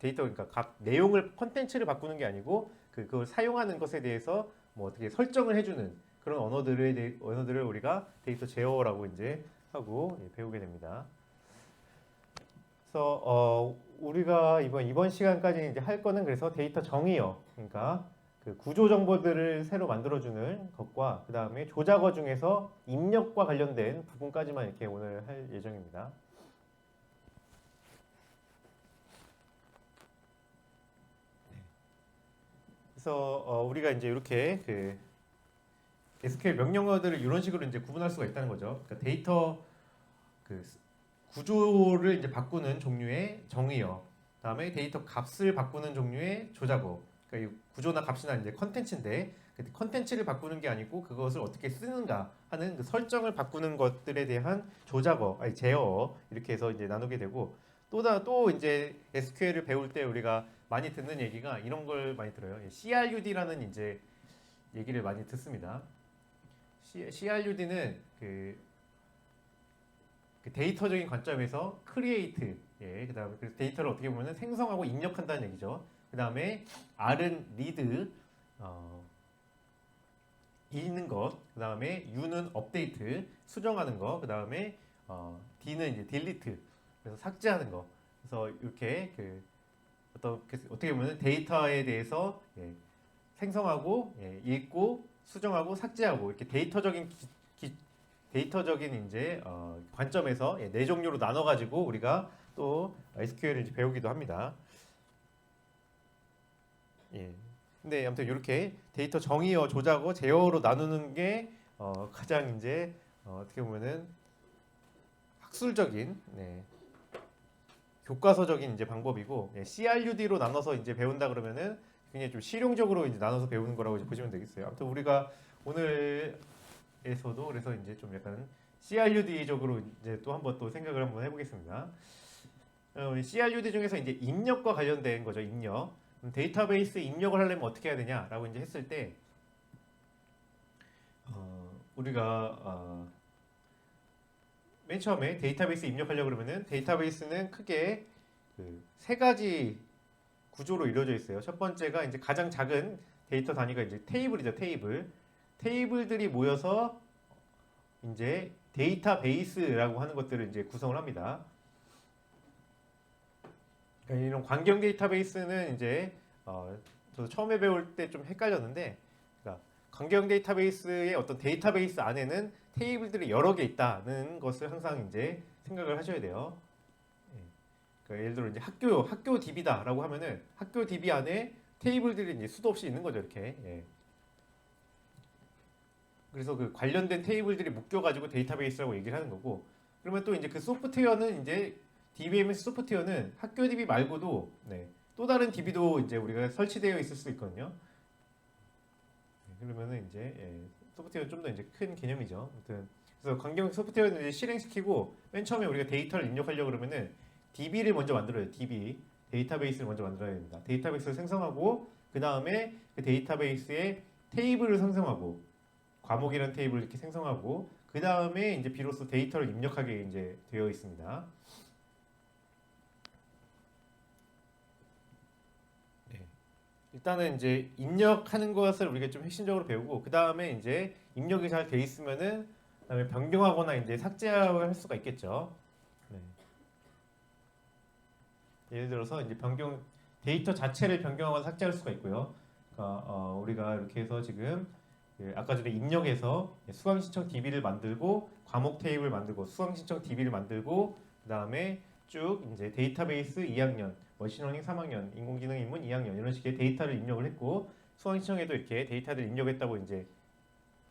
[SPEAKER 1] 데이터, 그러니까 각 내용을 컨텐츠를 바꾸는 게 아니고 그걸 사용하는 것에 대해서 뭐 어떻게 설정을 해주는 그런 언어들을 우리가 데이터 제어라고 이제 하고 배우게 됩니다. 그래서 우리가 이번 시간까지 이제 할 거는 그래서 데이터 정의어, 그러니까 그 구조 정보들을 새로 만들어주는 것과 그 다음에 조작어 중에서 입력과 관련된 부분까지만 이렇게 오늘 할 예정입니다. 그래서 우리가 이제 이렇게 그 SQL 명령어들을 이런 식으로 이제 구분할 수가 있다는 거죠. 그러니까 데이터 그 구조를 이제 바꾸는 종류의 정의어, 그다음에 데이터 값을 바꾸는 종류의 조작어. 그러니까 이 구조나 값이나 이제 컨텐츠인데 그 컨텐츠를 바꾸는 게 아니고 그것을 어떻게 쓰는가 하는 그 설정을 바꾸는 것들에 대한 조작어, 아니 제어어 이렇게 해서 이제 나누게 되고, 또 이제 SQL을 배울 때 우리가 많이 듣는 얘기가 이런 걸 많이 들어요. CRUD라는 이제 얘기를 많이 듣습니다. CRUD는 그 데이터적인 관점에서 크리에이트, 그다음에 그래서 데이터를 어떻게 보면 생성하고 입력한다는 얘기죠. 그다음에 R은 리드, 읽는 것, 그다음에 U는 업데이트, 수정하는 거, 그다음에 D는 이제 딜리트, 그래서 삭제하는 거. 그래서 이렇게 어떻게 보면 데이터에 대해서 생성하고 읽고 수정하고 삭제하고 이렇게 데이터적인 이제 관점에서 네 종류로 나눠 가지고 우리가 또 SQL을 이제 배우기도 합니다. 예. 근데 아무튼 이렇게 데이터 정의어, 조작어, 제어로 나누는 게 가장 이제 어떻게 보면은 학술적인, 교과서적인 이제 방법이고, CRUD로 나눠서 이제 배운다 그러면은 굉장히 좀 실용적으로 이제 나눠서 배우는 거라고 이제 보시면 되겠어요. 아무튼 우리가 오늘에서도 그래서 이제 좀 약간 CRUD적으로 이제 또 한번 또 생각을 한번 해보겠습니다. CRUD 중에서 이제 입력과 관련된 거죠. 입력. 데이터베이스 입력을 하려면 어떻게 해야 되냐라고 이제 했을 때 우리가 맨 처음에 데이터베이스 입력하려고 그러면은 데이터베이스는 크게 그 세 가지 구조로 이루어져 있어요. 첫 번째가 이제 가장 작은 데이터 단위가 이제 테이블이죠. 테이블들이 모여서 이제 데이터베이스라고 하는 것들을 이제 구성을 합니다. 그러니까 이런 광경 데이터베이스는 이제 저도 처음에 배울 때 좀 헷갈렸는데, 그러니까 광경 데이터베이스의 어떤 데이터베이스 안에는 테이블들이 여러 개 있다는 것을 항상 이제 생각을 하셔야 돼요. 그러니까 예를 들어 이제 학교 DB다라고 하면은 학교 DB 안에 테이블들이 이제 수도 없이 있는 거죠, 이렇게. 그래서 그 관련된 테이블들이 묶여가지고 데이터베이스라고 얘기를 하는 거고, 그러면 또 이제 그 소프트웨어는 이제 DBMS 소프트웨어는 학교 DB 말고도 또 다른 DB도 이제 우리가 설치되어 있을 수 있거든요. 그러면은 이제 소프트웨어는 좀 더 이제 큰 개념이죠. 아무튼 그래서 광경 소프트웨어는 이제 실행시키고 맨 처음에 우리가 데이터를 입력하려고 그러면은 DB를 먼저 만들어야 돼요. DB 데이터베이스를 먼저 만들어야 됩니다. 데이터베이스를 생성하고 그 다음에 그 데이터베이스에 테이블을 생성하고 과목이라는 테이블을 이렇게 생성하고 그 다음에 이제 비로소 데이터를 입력하게 이제 되어 있습니다. 일단은 이제 입력하는 것을 우리가 좀 핵심적으로 배우고 그 다음에 이제 입력이 잘 돼 있으면은 그다음에 변경하거나 이제 삭제할 수가 있겠죠. 예를 들어서 이제 데이터 자체를 변경하거나 삭제할 수가 있고요. 그러니까 우리가 이렇게 해서 지금 아까 전에 입력해서 수강 신청 DB를 만들고 과목 테이블 만들고 수강 신청 DB를 만들고 그 다음에 쭉 이제 데이터베이스 2학년, 머신러닝 3학년, 인공지능 입문 2학년 이런 식의 데이터를 입력을 했고 수강 신청에도 이렇게 데이터를 입력했다고 이제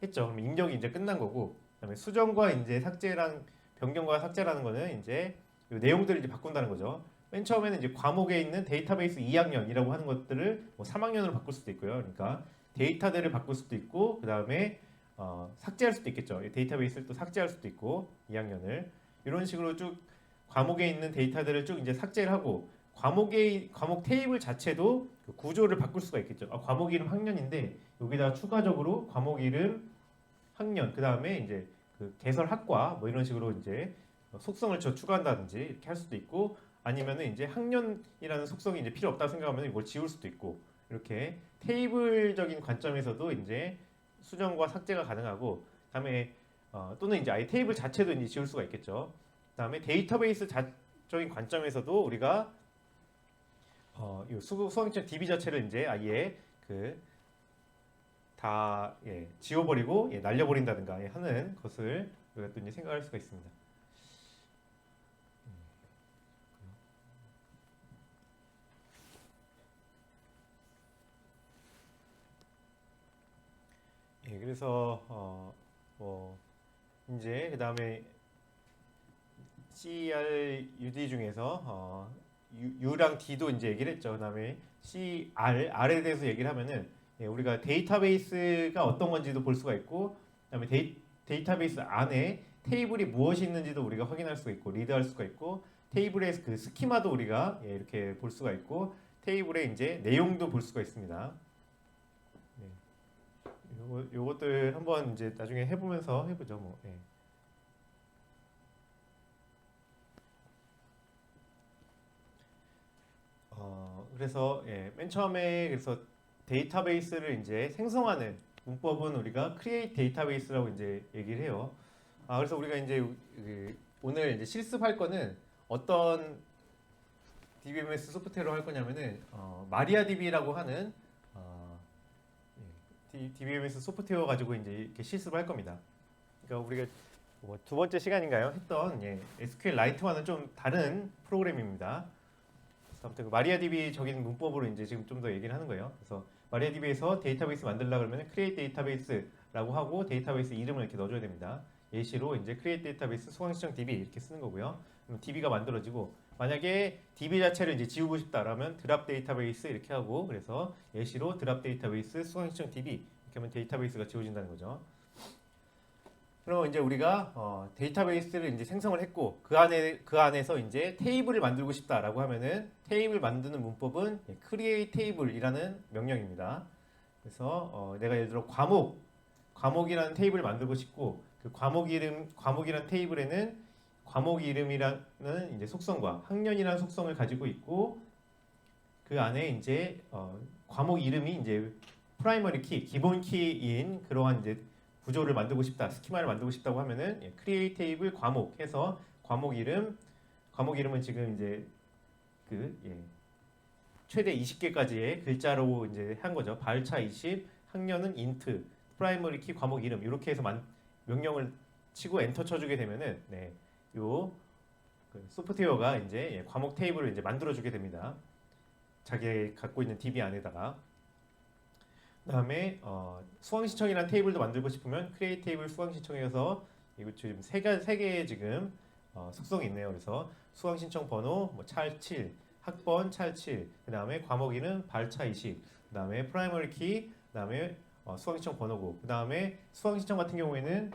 [SPEAKER 1] 했죠. 그럼 입력이 이제 끝난 거고 그다음에 수정과 이제 삭제랑 변경과 삭제라는 거는 이제 내용들을 이제 바꾼다는 거죠. 맨 처음에는 이제 과목에 있는 데이터베이스 2학년이라고 하는 것들을 뭐 3학년으로 바꿀 수도 있고요. 그러니까 데이터들을 바꿀 수도 있고 그 다음에 삭제할 수도 있겠죠. 데이터베이스를 또 삭제할 수도 있고 2학년을 이런 식으로 쭉 과목에 있는 데이터들을 쭉 이제 삭제를 하고 과목 테이블 자체도 그 구조를 바꿀 수가 있겠죠. 과목 이름 학년인데 여기다가 추가적으로 과목 이름 학년 그 다음에 이제 그 개설 학과 뭐 이런 식으로 이제 속성을 추가한다든지 이렇게 할 수도 있고 아니면은 이제 학년이라는 속성이 이제 필요 없다 생각하면 이걸 지울 수도 있고 이렇게 테이블적인 관점에서도 이제 수정과 삭제가 가능하고 그다음에 또는 이제 아예 테이블 자체도 이제 지울 수가 있겠죠. 그다음에 데이터베이스 적인 관점에서도 우리가 이 수강시청 DB 자체를 이제 아예 그 다 지워버리고 날려버린다든가 하는 것을 우리가 또 이제 생각할 수가 있습니다. 그래서 뭐 이제 그 다음에 CRUD 중에서 U랑 D도 이제 얘기를 했죠. 그 다음에 R에 대해서 얘기를 하면은 우리가 데이터베이스가 어떤 건지도 볼 수가 있고 그다음에 데이터베이스 안에 테이블이 무엇이 있는지도 우리가 확인할 수가 있고 리드할 수가 있고 테이블의 그 스키마도 우리가 이렇게 볼 수가 있고 테이블의 이제 내용도 볼 수가 있습니다. 요것들 한번 이제 나중에 해보면서 해보죠. 뭐. 그래서 맨 처음에 그래서 데이터베이스를 이제 생성하는 문법은 우리가 create 데이터베이스라고 이제 얘기를 해요. 그래서 우리가 이제 오늘 이제 실습할 거는 어떤 DBMS 소프트웨어로 할 거냐면은 마리아DB라고 하는 DBMS 소프트웨어 가지고 이제 이렇게 실습을 할 겁니다. 그러니까 우리가 뭐 두 번째 시간인가요? 했던 SQL라이트와는 좀 다른 프로그램입니다. 그래서 아무튼 그 마리아DB적인 문법으로 이제 지금 좀 더 얘기를 하는 거예요. 그래서 마리아DB에서 데이터베이스 만들려고 그러면 create 데이터베이스라고 하고 데이터베이스 이름을 이렇게 넣어줘야 됩니다. 예시로 이제 create 데이터베이스 수강시청 DB 이렇게 쓰는 거고요. 그럼 DB가 만들어지고 만약에 DB 자체를 이제 지우고 싶다라면 드랍 데이터베이스 이렇게 하고 그래서 예시로 드랍 데이터베이스 수강시청 DB 이렇게 하면 데이터베이스가 지워진다는 거죠. 그럼 이제 우리가 데이터베이스를 이제 생성을 했고 그 안에서 이제 테이블을 만들고 싶다라고 하면은 테이블 만드는 문법은 create table이라는 명령입니다. 그래서 내가 예를 들어 과목이라는 테이블을 만들고 싶고 그 과목이라는 테이블에는 과목 이름이라는 이제 속성과 학년이라는 속성을 가지고 있고 그 안에 이제 과목 이름이 이제 프라이머리 키 기본 키인 그러한 이제 구조를 만들고 싶다, 스키마를 만들고 싶다고 하면은 create table 과목 해서 과목 이름은 지금 이제 최대 20개까지의 글자로 이제 한 거죠. 발차 20, 학년은 int, 프라이머리 키 과목 이름 이렇게 해서 명령을 치고 엔터 쳐주게 되면은 요 소프트웨어가 이제 과목 테이블을 이제 만들어주게 됩니다. 자기 갖고 있는 DB 안에다가. 그다음에 수강신청이라는 테이블도 만들고 싶으면 create table 수강신청에서 이거 지금 세 개의 지금 속성이 있네요. 그래서 수강신청 번호 뭐 찰7 학번 찰7 그다음에 과목 이름 발차 20 그다음에 프라이머리 키 그다음에 수강신청 번호고 그다음에 수강신청 같은 경우에는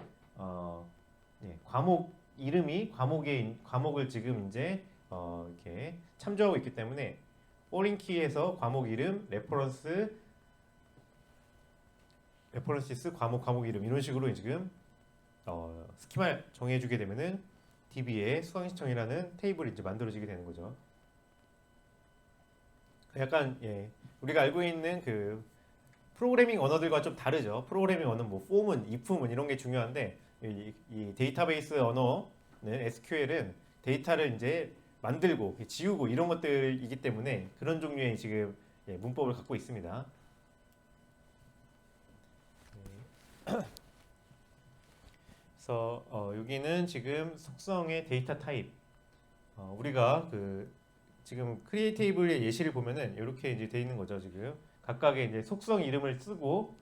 [SPEAKER 1] 과목 이름이 과목을 지금 이제 이렇게 참조하고 있기 때문에 포린 키에서 과목 이름 레퍼런시스 과목 이름 이런 식으로 지금 스키마 정해주게 되면은 DB에 수강신청이라는 테이블이 이제 만들어지게 되는 거죠. 약간 우리가 알고 있는 그 프로그래밍 언어들과 좀 다르죠. 프로그래밍 언어는 뭐 for은, if는 이런 게 중요한데 이 데이터베이스 언어는 SQL은 데이터를 이제 만들고 지우고 이런 것들이기 때문에 그런 종류의 지금 문법을 갖고 있습니다. 그래서 여기는 지금 속성의 데이터 타입. 우리가 지금 크리에이트 테이블의 예시를 보면은 이렇게 이제 돼 있는 거죠. 지금 각각의 이제 속성 이름을 쓰고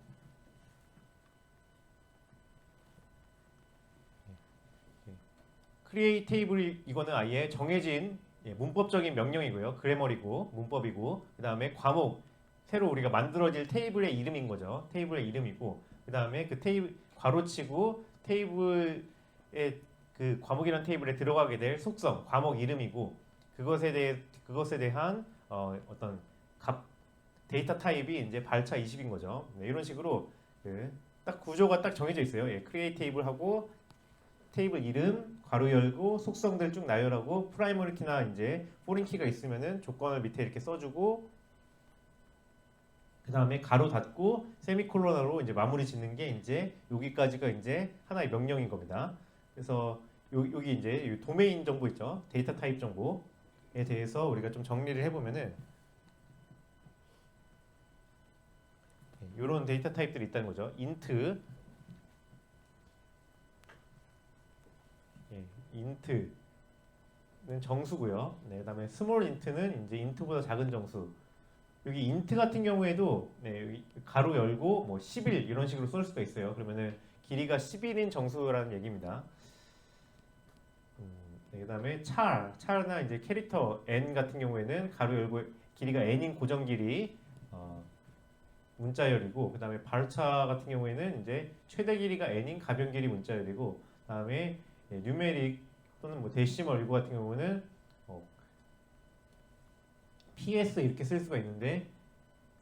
[SPEAKER 1] 크리에이트 테이블 이거는 아예 정해진 문법적인 명령이고요. 그래머리고 문법이고 그 다음에 과목 새로 우리가 만들어질 테이블의 이름인 거죠. 테이블의 이름이고 그 다음에 그 테이블 괄호치고 테이블의 그 과목이라는 테이블에 들어가게 될 속성 과목 이름이고 그것에 대한 어떤 데이터 타입이 이제 발차 20인 거죠. 이런 식으로 딱 구조가 딱 정해져 있어요. 크리에이트 테이블하고 테이블 이름 괄호 열고 속성들 쭉 나열하고 프라이머리 키나 이제 포린 키가 있으면은 조건을 밑에 이렇게 써주고 그 다음에 가로 닫고 세미콜론으로 이제 마무리 짓는 게 이제 여기까지가 이제 하나의 명령인 겁니다. 그래서 여기 이제 도메인 정보 있죠. 데이터 타입 정보에 대해서 우리가 좀 정리를 해보면은 이런 데이터 타입들이 있다는 거죠. 인트는 정수고요. 그다음에 스몰 인트는 이제 인트보다 작은 정수. 여기 인트 같은 경우에도 여기 가로 열고 뭐 10일 이런 식으로 쓸 수가 있어요. 그러면은 길이가 10일인 정수라는 얘기입니다. 그다음에 char나 이제 캐릭터 n 같은 경우에는 가로 열고 길이가 n인 고정 길이 문자열이고 그다음에 발차 같은 경우에는 이제 최대 길이가 n인 가변 길이 문자열이고 그다음에 뉴메릭 또는 뭐 데시멀 이거 같은 경우는 PS 이렇게 쓸 수가 있는데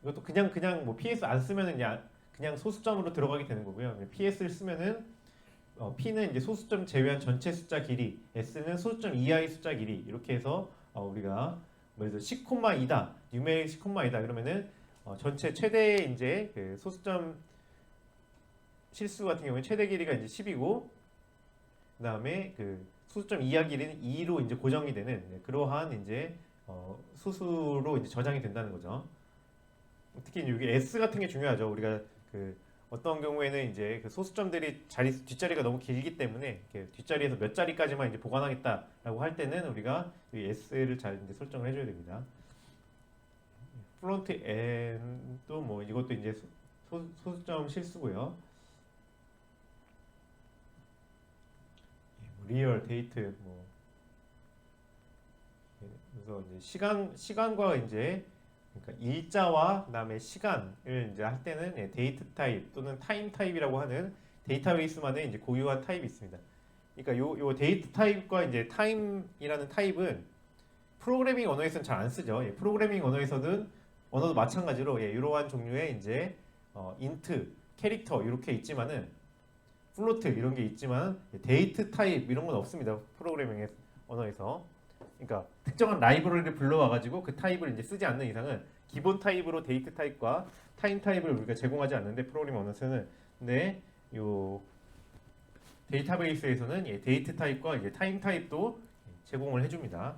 [SPEAKER 1] 이것도 그냥 뭐 PS 안 쓰면은 그냥 소수점으로 들어가게 되는 거고요. PS를 쓰면은 P는 이제 소수점 제외한 전체 숫자 길이, S는 소수점 이하의 숫자 길이 이렇게 해서 우리가 뭐 예를 들어 10,2다, 뉴메릭 10,2다 그러면은 전체 최대 이제 그 소수점 실수 같은 경우에 최대 길이가 이제 10이고 그다음에 그 소수점 이하 길이는 2로 이제 고정이 되는 그러한 이제 수수로 이제 저장이 된다는 거죠. 특히 여기 S 같은 게 중요하죠. 우리가 그 어떤 경우에는 이제 그 소수점들이 뒷자리가 너무 길기 때문에 뒷자리에서 몇 자리까지만 이제 보관하겠다라고 할 때는 우리가 이 S를 잘 이제 설정을 해줘야 됩니다. 프론트 N도 뭐 이것도 이제 소수점 실수고요. 리얼 데이트 뭐 그래서 이제 시간과 이제 그러니까 일자와 그다음에 시간을 이제 할 때는 데이트 타입 또는 타임 타입이라고 하는 데이터베이스만의 이제 고유한 타입이 있습니다. 그러니까 요 데이트 타입과 이제 타임이라는 타입은 프로그래밍 언어에서는 잘 안 쓰죠. 프로그래밍 언어에서는 언어도 마찬가지로 이러한 종류의 이제 인트, 캐릭터 이렇게 있지만은 플로트 이런 게 있지만 데이트 타입 이런 건 없습니다. 프로그래밍 언어에서. 그러니까 특정한 라이브러리를 불러와가지고 그 타입을 이제 쓰지 않는 이상은 기본 타입으로 데이트 타입과 타임 타입을 우리가 제공하지 않는데 프로그래밍 언어에서는 근데 요 데이터베이스에서는 데이트 타입과 이제 타임 타입도 제공을 해줍니다.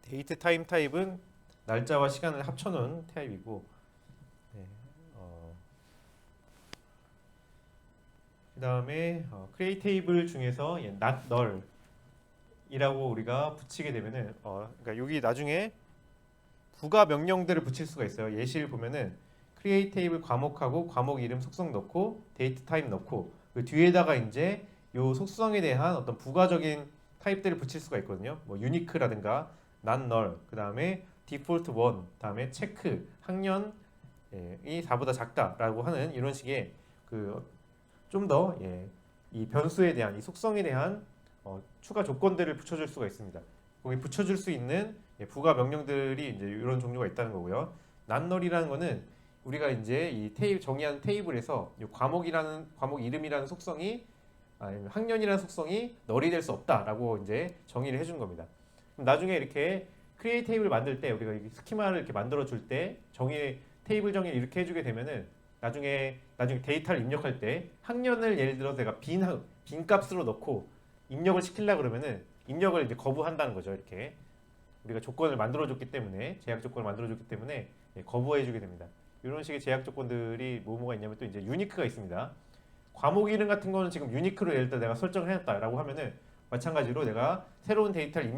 [SPEAKER 1] 데이트 타임 타입은 날짜와 시간을 합쳐놓은 타입이고 그 다음에 create 테이블 중에서 not null 이라고 우리가 붙이게 되면은 그러니까 여기 나중에 부가 명령들을 붙일 수가 있어요. 예시를 보면은 create 테이블 과목하고 과목 이름 속성 넣고 date 타입 넣고 그 뒤에다가 이제 요 속성에 대한 어떤 부가적인 타입들을 붙일 수가 있거든요. 뭐 unique라든가 not null 그 다음에 default 1 다음에 체크 학년이 4보다 작다라고 하는 이런 식의 그 좀 더 이 변수에 대한 이 속성에 대한 추가 조건들을 붙여줄 수가 있습니다. 거기 붙여줄 수 있는 부가 명령들이 이제 이런 종류가 있다는 거고요. 난널이라는 거는 우리가 이제 이 정의한 테이블에서 이 과목 이름이라는 속성이 아니면 학년이라는 속성이 널이 될 수 없다라고 이제 정의를 해준 겁니다. 그럼 나중에 이렇게 크리에이트 테이블 만들 때 우리가 이 스키마를 이렇게 만들어 줄 때 테이블 정의를 이렇게 해주게 되면은 나중에 데이터를 입력할 때 학년을 예를 들어 내가 빈 값으로 넣고 입력을 시키려고 그러면은 입력을 이제 거부한다는 거죠. 이렇게 우리가 조건을 만들어줬기 때문에 제약 조건을 만들어줬기 때문에 거부해주게 됩니다. 이런 식의 제약 조건들이 뭐가 있냐면 또 이제 유니크가 있습니다. 과목 이름 같은 거는 지금 유니크로 예를 들어 내가 설정을 해놨다라고 하면은 마찬가지로 내가 새로운 데이터를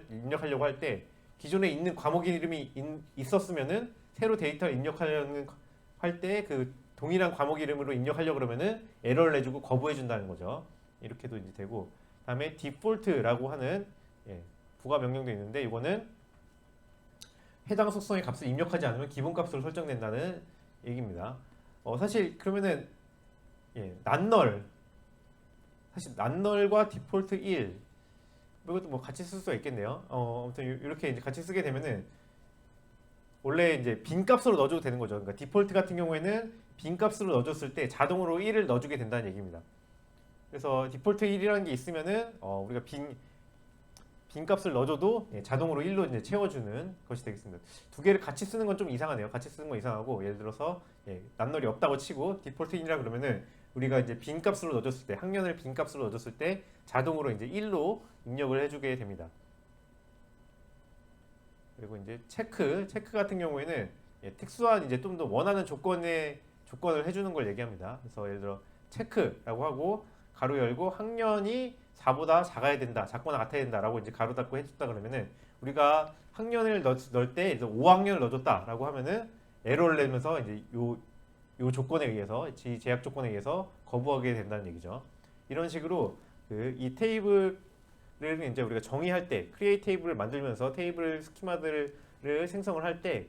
[SPEAKER 1] 입력하려고 할 때 기존에 있는 과목 이름이 있었으면은 새로 데이터를 입력하려는 할 때 그 동일한 과목 이름으로 입력하려고 그러면은 에러를 내주고 거부해준다는 거죠. 이렇게도 이제 되고 다음에 디폴트라고 하는 부가 명령도 있는데 이거는 해당 속성의 값을 입력하지 않으면 기본값으로 설정된다는 얘기입니다. 사실 그러면은 난널 사실 난널과 디폴트 1 이것도 뭐 같이 쓸 수가 있겠네요. 아무튼 이렇게 이제 같이 쓰게 되면은 원래 이제 빈 값으로 넣어줘도 되는 거죠. 그러니까 디폴트 같은 경우에는 빈 값으로 넣어줬을 때 자동으로 1을 넣어주게 된다는 얘기입니다. 그래서 디폴트 1이라는 게 있으면은 우리가 빈 값을 넣어줘도 자동으로 1로 이제 채워주는 것이 되겠습니다. 두 개를 같이 쓰는 건 좀 이상하네요. 같이 쓰는 건 이상하고 예를 들어서 난널이 없다고 치고 디폴트 1이라 그러면은 우리가 이제 빈 값으로 넣어줬을 때 학년을 빈 값으로 넣어줬을 때 자동으로 이제 1로 입력을 해주게 됩니다. 그리고 이제 체크 같은 경우에는 특수한 이제 좀 더 원하는 조건을 해주는 걸 얘기합니다. 그래서 예를 들어 체크라고 하고 가로 열고 학년이 4보다 작아야 된다, 작거나 같아야 된다라고 이제 가로 닫고 해줬다 그러면은 우리가 학년을 넣을 때 5학년을 넣어줬다라고 하면은 에러를 내면서 이제 요 조건에 의해서 이 제약 조건에 의해서 거부하게 된다는 얘기죠. 이런 식으로 이 테이블을 이제 우리가 정의할 때 크리에이트 테이블을 만들면서 테이블 스키마들을 생성을 할 때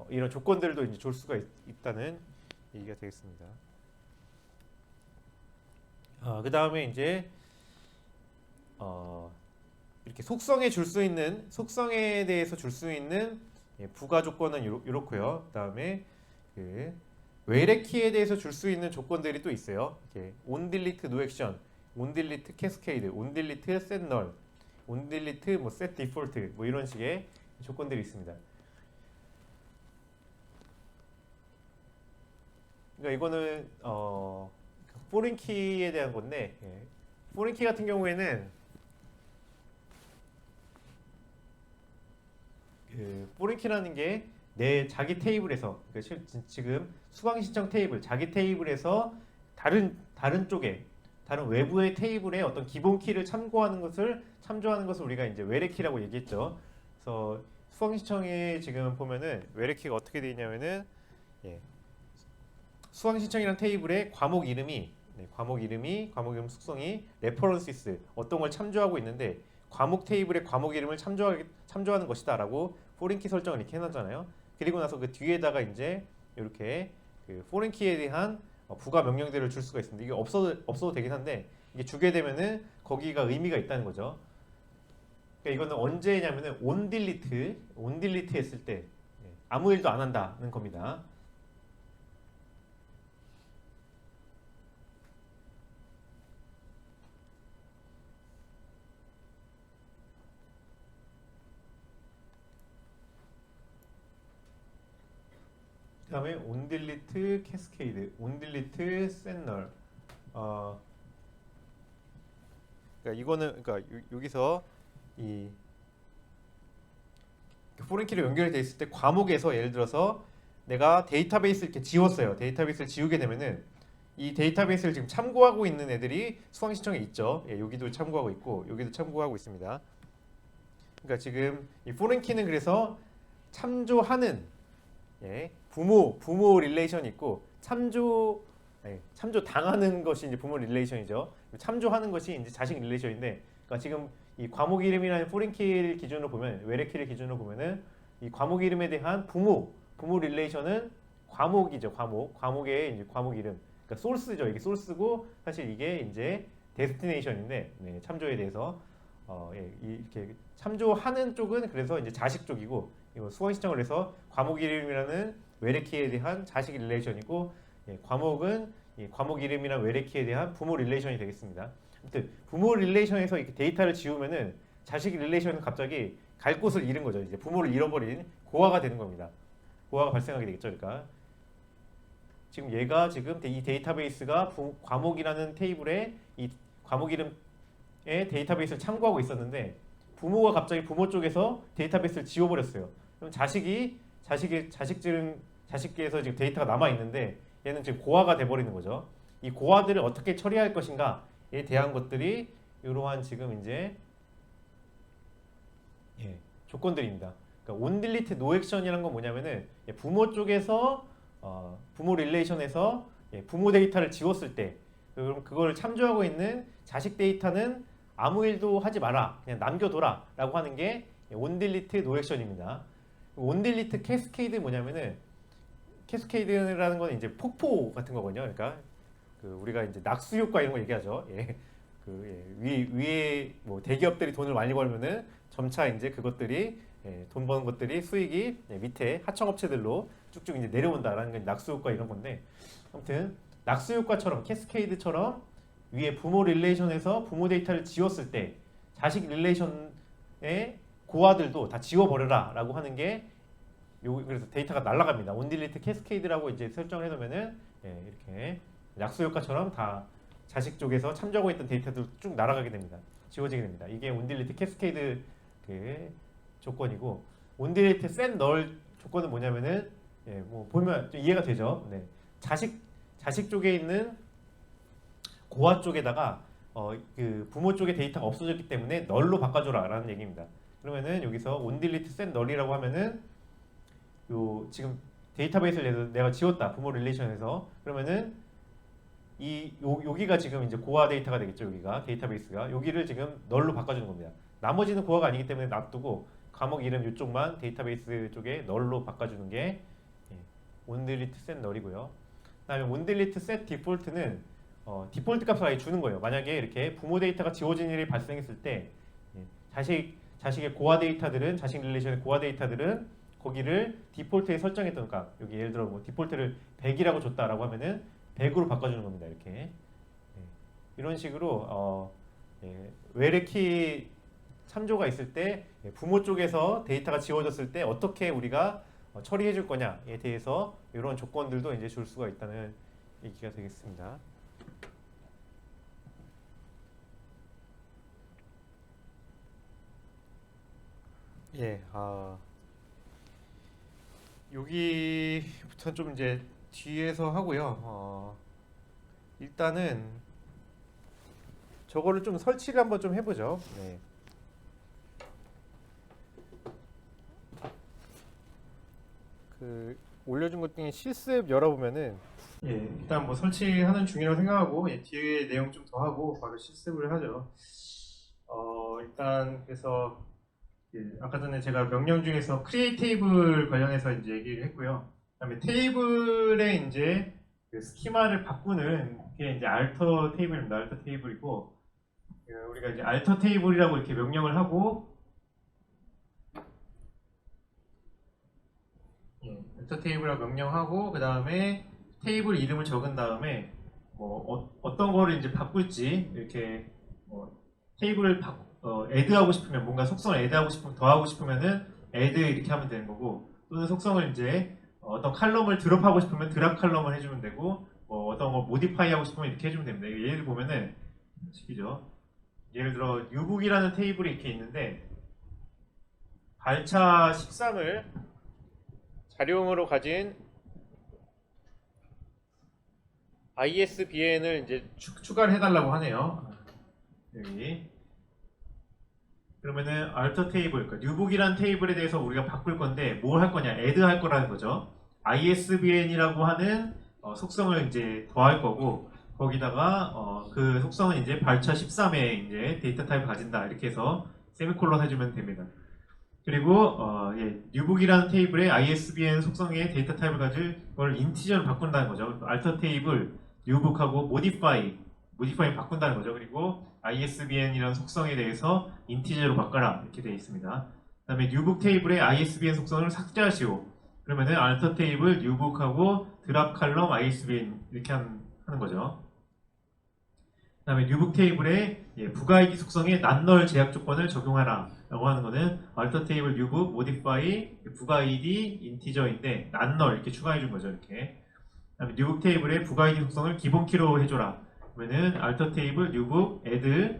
[SPEAKER 1] 이런 조건들도 이제 줄 수가 있다는 얘기가 되겠습니다. 그 다음에 이제 이렇게 속성에 대해서 줄 수 있는 부가 조건은 이렇고요. 그 다음에 외래키에 대해서 줄 수 있는 조건들이 또 있어요. 이렇게 onDelete noaction, onDelete cascade, onDelete setNull, onDelete 뭐 setDefault 뭐 이런 식의 조건들이 있습니다. 그러니까 이거는 포린 키에 대한 건데 포린 키 같은 경우에는 포린 키라는 게 내 자기 테이블에서 그러니까 지금 수강 신청 테이블 자기 테이블에서 다른 쪽에 다른 외부의 테이블에 어떤 기본 키를 참조하는 것을 우리가 이제 외래 키라고 얘기했죠. 그래서 수강 신청에 지금 보면은 외래 키가 어떻게 되어 있냐면은 수강 신청이라는 테이블에 과목 이름 속성이 레퍼런시스 어떤 걸 참조하고 있는데 과목 테이블의 과목 이름을 참조하는 것이다라고 포린 키 설정을 이렇게 해놨잖아요. 그리고 나서 그 뒤에다가 이제 이렇게 그 포린 키에 대한 부가 명령들을 줄 수가 있습니다. 이게 없어도 되긴 한데 이게 주게 되면은 거기가 의미가 있다는 거죠. 그러니까 이거는 언제냐면은 onDelete 했을 때 아무 일도 안 한다는 겁니다. 그 다음에 onDelete cascade, onDelete setNull. 그러니까 이거는 여기서 이 포린 키로 연결되어 있을 때 과목에서 예를 들어서 내가 데이터베이스를 이렇게 지웠어요. 데이터베이스를 지우게 되면은 이 데이터베이스를 지금 참고하고 있는 애들이 수강 신청에 있죠. 여기도 참고하고 있고 여기도 참고하고 있습니다. 그러니까 지금 이 포린 키는 그래서 참조하는 부모 릴레이션이 있고 참조 당하는 것이 이제 부모 릴레이션이죠. 참조하는 것이 이제 자식 릴레이션인데, 그러니까 지금 이 과목 이름이라는 포린 키를 기준으로 보면 외래 키를 기준으로 보면은 이 과목 이름에 대한 부모 릴레이션은 과목이죠. 과목의 이제 과목 이름. 그러니까 소스죠. 이게 소스고 사실 이게 이제 데스티네이션인데 참조에 대해서 이렇게 참조하는 쪽은 그래서 이제 자식 쪽이고 수강 신청을 해서 과목 이름이라는 외래 키에 대한 자식 릴레이션이고 과목은 과목 이름이랑 외래 키에 대한 부모 릴레이션이 되겠습니다. 아무튼 부모 릴레이션에서 이렇게 데이터를 지우면은 자식 릴레이션은 갑자기 갈 곳을 잃은 거죠. 이제 부모를 잃어버린 고아가 되는 겁니다. 고아가 발생하게 되겠죠. 그러니까 지금 얘가 지금 이 데이터베이스가 과목이라는 테이블에 이 과목 이름의 데이터베이스를 참고하고 있었는데 부모가 갑자기 부모 쪽에서 데이터베이스를 지워버렸어요. 그럼 자식에서 지금 데이터가 남아 있는데 얘는 지금 고아가 돼버리는 거죠. 이 고아들을 어떻게 처리할 것인가에 대한 것들이 이러한 지금 이제 조건들입니다. 그러니까 onDelete noaction이라는 건 뭐냐면은 부모 쪽에서 부모 릴레이션에서 부모 데이터를 지웠을 때 그럼 그걸 참조하고 있는 자식 데이터는 아무 일도 하지 마라, 그냥 남겨둬라 라고 하는 게 온딜리트 노액션입니다. 온딜리트 캐스케이드 뭐냐면은, 캐스케이드라는 건 이제 폭포 같은 거거든요. 그러니까 그 우리가 이제 낙수 효과 이런 거 얘기하죠. 예. 위에 뭐 대기업들이 돈을 많이 벌면은 점차 이제 그것들이, 돈 버는 것들이 수익이, 밑에 하청업체들로 쭉쭉 이제 내려온다라는 게 낙수 효과 이런 건데, 아무튼 낙수 효과처럼 캐스케이드처럼 위에 부모 릴레이션에서 부모 데이터를 지웠을 때 자식 릴레이션의 고아들도 다 지워버려라라고 하는 게 그래서 데이터가 날아갑니다. 온딜리트 캐스케이드라고 이제 설정을 해놓으면은, 이렇게 낙수 효과처럼 다 자식 쪽에서 참조하고 있던 데이터도 쭉 날아가게 됩니다. 지워지게 됩니다. 이게 온딜리트 캐스케이드 그 조건이고, 온딜리트 셋 널 조건은 뭐냐면은, 뭐 보면 좀 이해가 되죠. 네. 자식 쪽에 있는 고아 쪽에다가 그 부모 쪽의 데이터가 없어졌기 때문에 널로 바꿔줘라라는 얘기입니다. 그러면은 여기서 온딜리트 셋 널이라고 하면은 요 지금 데이터베이스를 내가 지웠다, 부모 릴레이션에서. 그러면은 여기가 지금 이제 고아 데이터가 되겠죠. 여기가 데이터베이스가 여기를 지금 널로 바꿔주는 겁니다. 나머지는 고아가 아니기 때문에 놔두고 과목 이름 이쪽만 데이터베이스 쪽에 널로 바꿔주는 게 온딜리트 셋 널이고요. 그다음에 온딜리트 셋 디폴트는 디폴트 값을 아예 주는 거예요. 만약에 이렇게 부모 데이터가 지워진 일이 발생했을 때, 자식의 고아 데이터들은, 자식 릴레이션의 고아 데이터들은 거기를 디폴트에 설정했던 값, 여기 예를 들어 뭐 디폴트를 100이라고 줬다라고 하면은 100으로 바꿔주는 겁니다. 이렇게. 이런 식으로 외래키 참조가 있을 때 부모 쪽에서 데이터가 지워졌을 때 어떻게 우리가 처리해 줄 거냐에 대해서 이런 조건들도 이제 줄 수가 있다는 얘기가 되겠습니다. 여기부터 좀 이제 뒤에서 하고요. 일단은 저거를 좀 설치를 한번 좀 해보죠. 네. 그 올려준 것 중에 실습 열어보면은, 일단 뭐 설치하는 중이라고 생각하고, 뒤에 내용 좀 더 하고 바로 실습을 하죠. 일단 그래서 아까 전에 제가 명령 중에서 크리에이트 테이블 관련해서 이제 얘기를 했고요. 그다음에 테이블에 이제 그 스키마를 바꾸는 게 이제 알터 테이블입니다. 알터 테이블이고, 우리가 이제 알터 테이블이라고 이렇게 명령을 하고, 알터 테이블이라고 명령하고, 그 다음에 테이블 이름을 적은 다음에 뭐 어떤 거를 이제 바꿀지, 이렇게 테이블을 애드하고 싶으면, 뭔가 속성을 애드하고 싶으면, 더하고 싶으면은 애드 이렇게 하면 되는 거고, 또는 속성을 이제 어떤 칼럼을 드롭하고 싶으면 드랍 칼럼을 해주면 되고, 어떤 거 모디파이 하고 싶으면 이렇게 해주면 됩니다. 예를 보면은 식이죠. 예를 들어 유북이라는 테이블이 이렇게 있는데, 발차 13을 자료용으로 가진 ISBN을 이제 추가를 해달라고 하네요. 여기. 그러면은 alter 테이블, 그러니까 뉴북이라는 테이블에 대해서 우리가 바꿀 건데 뭘 할 거냐, add 할 거라는 거죠. ISBN이라고 하는 속성을 이제 더할 거고, 거기다가 그 속성은 이제 발차 13에 이제 데이터 타입을 가진다, 이렇게 해서 세미콜론 해주면 됩니다. 그리고 뉴북이라는 테이블에 ISBN 속성의 데이터 타입을 가질 걸 인티저로 바꾼다는 거죠. alter 테이블 뉴북하고 modify 바꾼다는 거죠. 그리고 ISBN이라는 속성에 대해서 인티저로 바꿔라, 이렇게 되어 있습니다. 그 다음에 뉴북 테이블의 ISBN 속성을 삭제하시오. 그러면은 alter 테이블 뉴북하고 드랍 칼럼 ISBN 이렇게 하는 거죠. 그 다음에 뉴북 테이블에 부가이기 속성의 난널 제약 조건을 적용하라 라고 하는 거는 alter 테이블 뉴북 modify 부가이디 인티저인데 난널 이렇게 추가해 준 거죠. 이렇게. 그 다음에 뉴북 테이블의 부가이디 속성을 기본키로 해줘라. 그러면은 alter 테이블 뉴북 add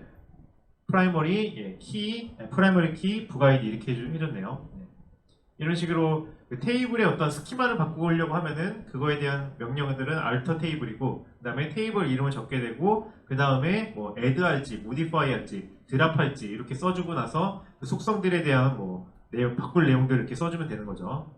[SPEAKER 1] primary key primary key 부가이디 이렇게 해줬네요. 이런 식으로 그 테이블의 어떤 스키마를 바꾸려고 하면은 그거에 대한 명령들은 alter 테이블이고, 그 다음에 테이블 이름을 적게 되고, 그 다음에 뭐 add 할지, modify 할지, 드랍 할지 이렇게 써주고 나서 그 속성들에 대한 뭐 바꿀 내용들을 이렇게 써주면 되는 거죠.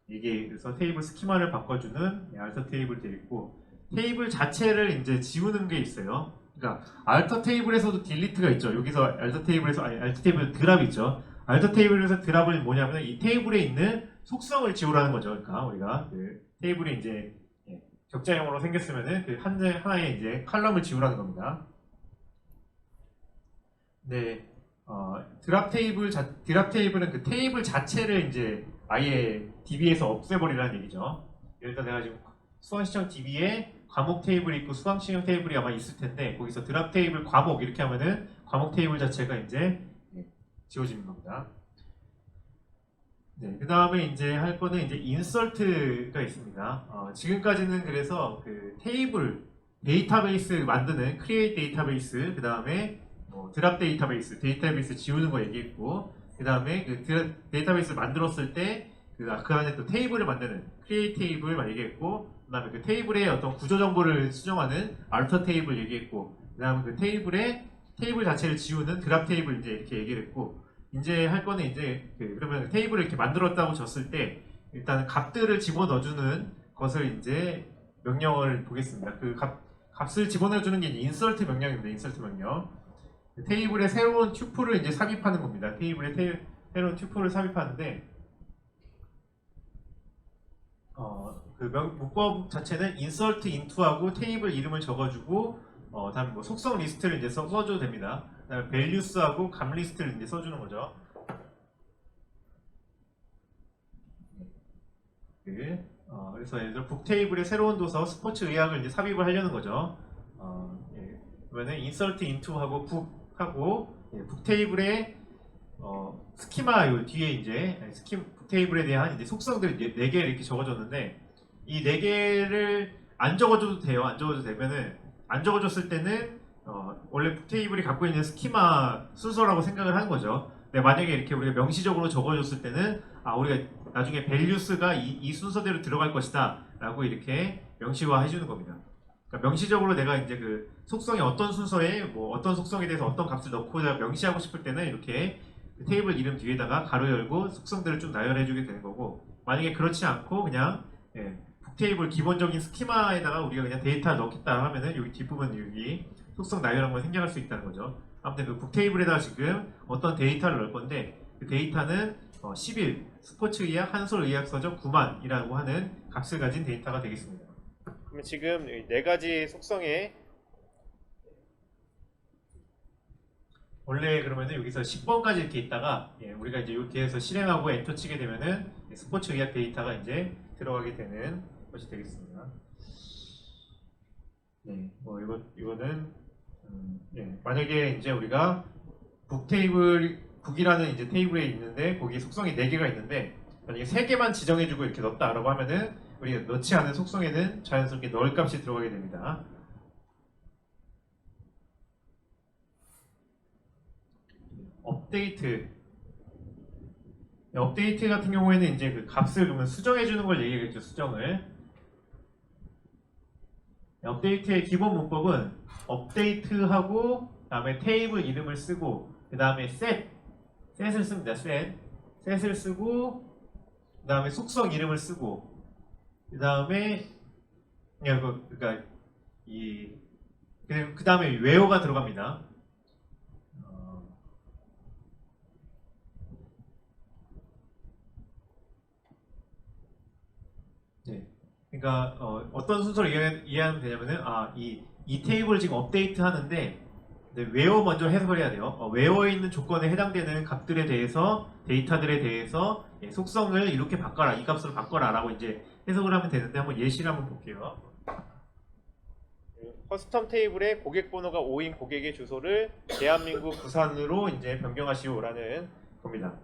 [SPEAKER 1] 이게 그래서 테이블 스키마를 바꿔주는 alter 테이블 되어 있고, 테이블 자체를 이제 지우는 게 있어요. 그러니까 알터 테이블에서도 딜리트가 있죠. 여기서 알터 테이블에서 알터 테이블 드랍이 있죠. 알터 테이블에서 드랍은 뭐냐면 이 테이블에 있는 속성을 지우라는 거죠. 그러니까 우리가 그 테이블이 이제 격자형으로 생겼으면은 그 하나의 이제 컬럼을 지우라는 겁니다. 네, 드랍 테이블은 그 테이블 자체를 이제 아예 DB에서 없애버리라는 얘기죠. 예를 들어 내가 지금 수강시청 DB에 과목 테이블이 있고 수강시청 테이블이 아마 있을 텐데 거기서 드랍 테이블 과목 이렇게 하면은 과목 테이블 자체가 이제 지워지는 겁니다. 네, 그 다음에 이제 할 거는 이제 인설트가 있습니다. 지금까지는 그래서 그 테이블 데이터베이스 만드는 크리에이트 데이터베이스, 그 다음에 드랍 데이터베이스 지우는 거 얘기했고, 그 다음에 그 데이터베이스 만들었을 때 그 안에 또 테이블을 만드는 크리에이트 테이블 막 얘기했고, 그 다음에 그 테이블의 어떤 구조 정보를 수정하는 알터 테이블 얘기했고, 그 다음에 그 테이블 자체를 지우는 드랍 테이블 이제 이렇게 얘기를 했고, 이제 할 거는 이제 그러면 테이블을 이렇게 만들었다고 쳤을 때 일단 값들을 집어넣어주는 것을 이제 명령을 보겠습니다. 그 값을 집어넣어주는 게 인서트 명령입니다. 인서트 명령. 테이블에 새로운 튜플을 이제 삽입하는 겁니다. 테이블에 새로운 튜플을 삽입하는데 그 문법 자체는 insert into하고 테이블 이름을 적어주고 다음에 뭐 속성 리스트를 이제 써줘도 됩니다. 그다음에 values하고 값 리스트를 이제 써주는 거죠. 그래서 예를 들어 북 테이블에 새로운 도서 스포츠 의학을 이제 삽입을 하려는 거죠. 그러면은 insert into하고 북 테이블에 스키마 요 뒤에 이제 북 테이블에 대한 이제 속성들 4개 이렇게 적어줬는데 이 4개를 안 적어줘도 돼요. 안 적어도 되면은 안 적어줬을 때는 원래 북 테이블이 갖고 있는 스키마 순서라고 생각을 하는 거죠. 근데 만약에 이렇게 우리가 명시적으로 적어줬을 때는 우리가 나중에 밸류스가 이 순서대로 들어갈 것이다 라고 이렇게 명시화 해주는 겁니다. 그러니까 명시적으로 내가 이제 그 속성이 어떤 순서에 뭐 어떤 속성에 대해서 어떤 값을 넣고자 명시하고 싶을 때는 이렇게 그 테이블 이름 뒤에다가 가로 열고 속성들을 좀 나열해 주게 되는 거고, 만약에 그렇지 않고 그냥 북 테이블 기본적인 스키마에다가 우리가 그냥 데이터를 넣겠다 하면은 여기 뒷부분 여기 속성 나열한 걸 생략할 수 있다는 거죠. 아무튼 그 북 테이블에다가 지금 어떤 데이터를 넣을 건데 그 데이터는 10일 스포츠 의학 한솔 의학 서적 9만이라고 하는 값을 가진 데이터가 되겠습니다. 그러면 지금 4가지 속성에 원래 그러면은 여기서 10번까지 이렇게 있다가 우리가 이제 이렇게 해서 실행하고 엔터 치게 되면은 스포츠 의학 데이터가 이제 들어가게 되는 것이 되겠습니다. 네, 뭐 이거는 만약에 이제 우리가 북이라는 이제 테이블에 있는데 거기에 속성이 4개가 있는데 만약에 3개만 지정해주고 이렇게 넣었다라고 하면은 우리가 넣지 않은 속성에는 자연스럽게 넣을 값이 들어가게 됩니다. 업데이트 같은 경우에는 이제 그 값을 그러면 수정해 주는 걸 얘기하겠죠. 수정을. 업데이트의 기본 문법은 업데이트하고 그다음에 테이블 이름을 쓰고 그다음에 set을 씁니다. set을 쓰고 그다음에 속성 이름을 쓰고 그다음에 그러니까 그다음에 where가 들어갑니다. 그러니까 어떤 순서로 이해하면 되냐면은 이 테이블을 지금 업데이트 하는데 where 먼저 해석을 해야 돼요. where에 있는 조건에 해당되는 값들에 대해서 데이터들에 대해서 속성을 이렇게 바꿔라, 이 값으로 바꿔라 라고 이제 해석을 하면 되는데 한번 예시를 한번 볼게요. 커스텀 테이블에 고객 번호가 5인 고객의 주소를 대한민국 부산으로 이제 변경하시오라는 겁니다.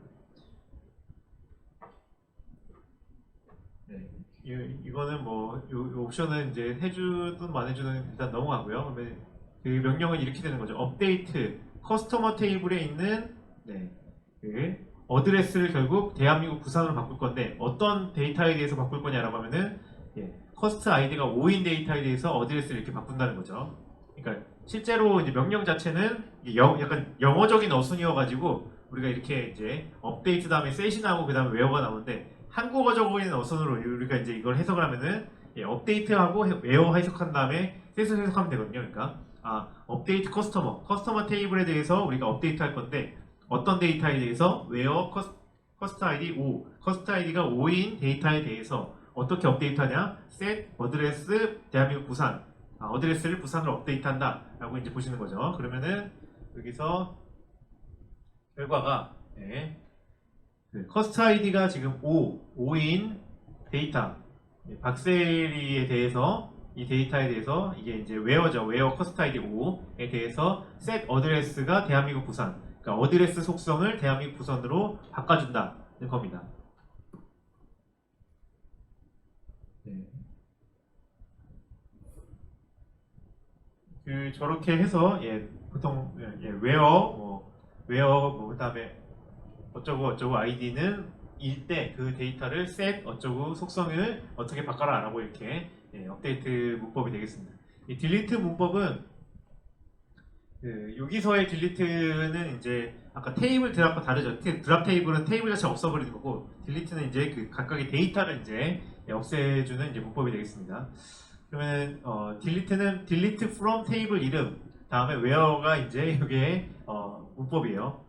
[SPEAKER 1] 이거는 뭐 이 옵션은 이제 해주든 안 해주든 일단 넘어가고요. 그러면 그 명령은 이렇게 되는 거죠. 업데이트 커스터머 테이블에 있는 그 어드레스를 결국 대한민국 부산으로 바꿀 건데 어떤 데이터에 대해서 바꿀 거냐라고 하면은 커스트 아이디가 5인 데이터에 대해서 어드레스를 이렇게 바꾼다는 거죠. 그러니까 실제로 이제 명령 자체는 약간 영어적인 어순이어가지고 우리가 이렇게 이제 업데이트 다음에 셋이 나오고 그 다음에 웨어가 나오는데 한국어적으로 있는 어순으로 우리가 이제 이걸 해석을 하면은 업데이트하고 웨어 해석한 다음에 셋을 해석하면 되거든요. 그러니까 업데이트 커스터머 테이블에 대해서 우리가 업데이트 할 건데 어떤 데이터에 대해서 where 커스트 아이디 5 커스트 아이디가 5인 데이터에 대해서 어떻게 업데이트하냐 set 어드레스 대한민국 부산 어드레스를 부산으로 업데이트한다 라고 이제 보시는 거죠. 그러면은 여기서 결과가 커스트 아이디가 지금 5인 데이터 박세리에 대해서 이 데이터에 대해서 이게 이제 where죠. where 커스트 아이디 5에 대해서 set 어드레스가 대한민국 부산 그러니까 어드레스 속성을 대한민국 부산으로 바꿔준다는 겁니다. 저렇게 해서 보통 where 그다음에 어쩌고 아이디는 일 때 그 데이터를 set 어쩌고 속성을 어떻게 바꿔라 라고 이렇게 업데이트 문법이 되겠습니다. 이 딜리트 문법은 여기서의 딜리트는 이제 아까 테이블 드랍과 다르죠. 드랍 테이블은 테이블 자체 없어버리는 거고 딜리트는 이제 그 각각의 데이터를 이제 없애주는 이제 문법이 되겠습니다. 그러면 딜리트는 딜리트 from 테이블 이름 다음에 where가 이제 이게 문법이에요.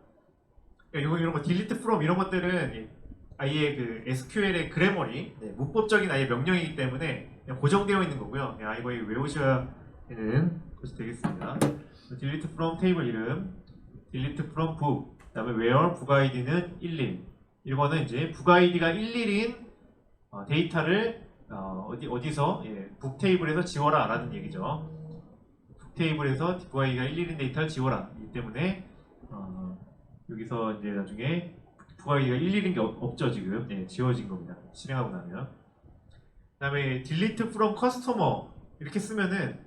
[SPEAKER 1] 그러니까 이런 거 딜리트 from 이런 것들은 아예 그 SQL의 그래머리 문법적인 아예 명령이기 때문에 그냥 고정되어 있는 거고요. 이거 외우셔야 되는 것이 되겠습니다. 딜리트 from 테이블 이름, 딜리트 from book, 그다음에 where book id는 11. 이거는 이제 book id가 11인 데이터를 어디서 book 테이블에서 지워라 라는 얘기죠. book 테이블에서 book id가 11인 데이터를 지워라. 이기 때문에 여기서 이제 나중에 book id가 11인 게 없죠 지금. 지워진 겁니다. 실행하고 나면. 그다음에 delete from customer 이렇게 쓰면은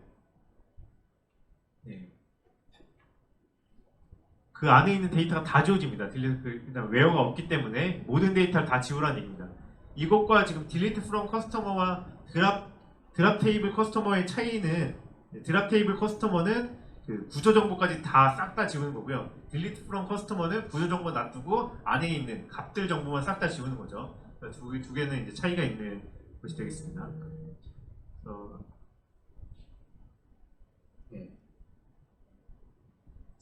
[SPEAKER 1] 그 안에 있는 데이터가 다 지워집니다. 그다음 where가 없기 때문에 모든 데이터를 다 지우라는 얘기입니다. 이것과 지금 delete from customer와 드랍 테이블 커스터머의 차이는 드랍 테이블 커스터머는 그 구조 정보까지 다 싹 다 지우는 거고요. delete from customer는 구조 정보 놔두고 안에 있는 값들 정보만 싹 다 지우는 거죠. 두 개는 이제 차이가 있는 것이 되겠습니다.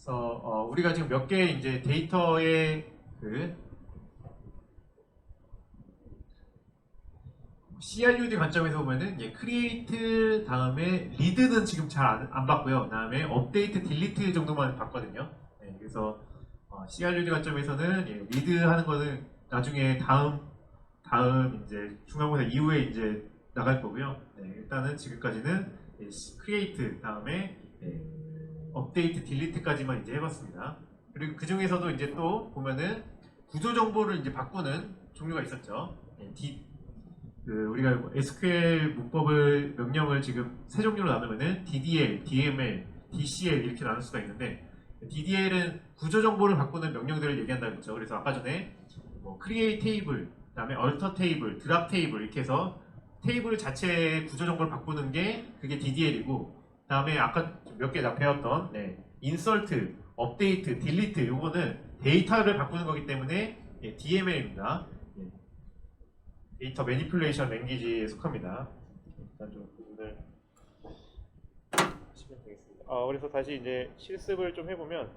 [SPEAKER 1] 그래서 우리가 지금 몇 개의 이제 데이터의 CRUD 관점에서 보면은 create 다음에 read는 지금 잘 안 봤고요. 다음에 update, delete 정도만 봤거든요. 그래서 CRUD 관점에서는 read 하는 거는 나중에 다음 이제 중간고사 이후에 이제 나갈 거고요. 일단은 지금까지는 create 다음에 업데이트, 딜리트까지만 이제 해봤습니다. 그리고 그 중에서도 이제 또 보면은 구조 정보를 이제 바꾸는 종류가 있었죠. 우리가 SQL 문법을 명령을 지금 세 종류로 나누면은 DDL, DML, DCL 이렇게 나눌 수가 있는데 DDL은 구조 정보를 바꾸는 명령들을 얘기한다는 거죠. 그래서 아까 전에 create table, 그다음에 alter table, drop table 이렇게 해서 테이블 자체의 구조 정보를 바꾸는 게 그게 DDL이고 다음에 아까 몇 개 다 배웠던 insert, update, delete 요거는 데이터를 바꾸는 거기 때문에 DML입니다. 데이터 매니플레이션 랭귀지에 속합니다. 일단 좀 부분을 하시면 되겠습니다. 그래서 다시 이제 실습을 좀 해보면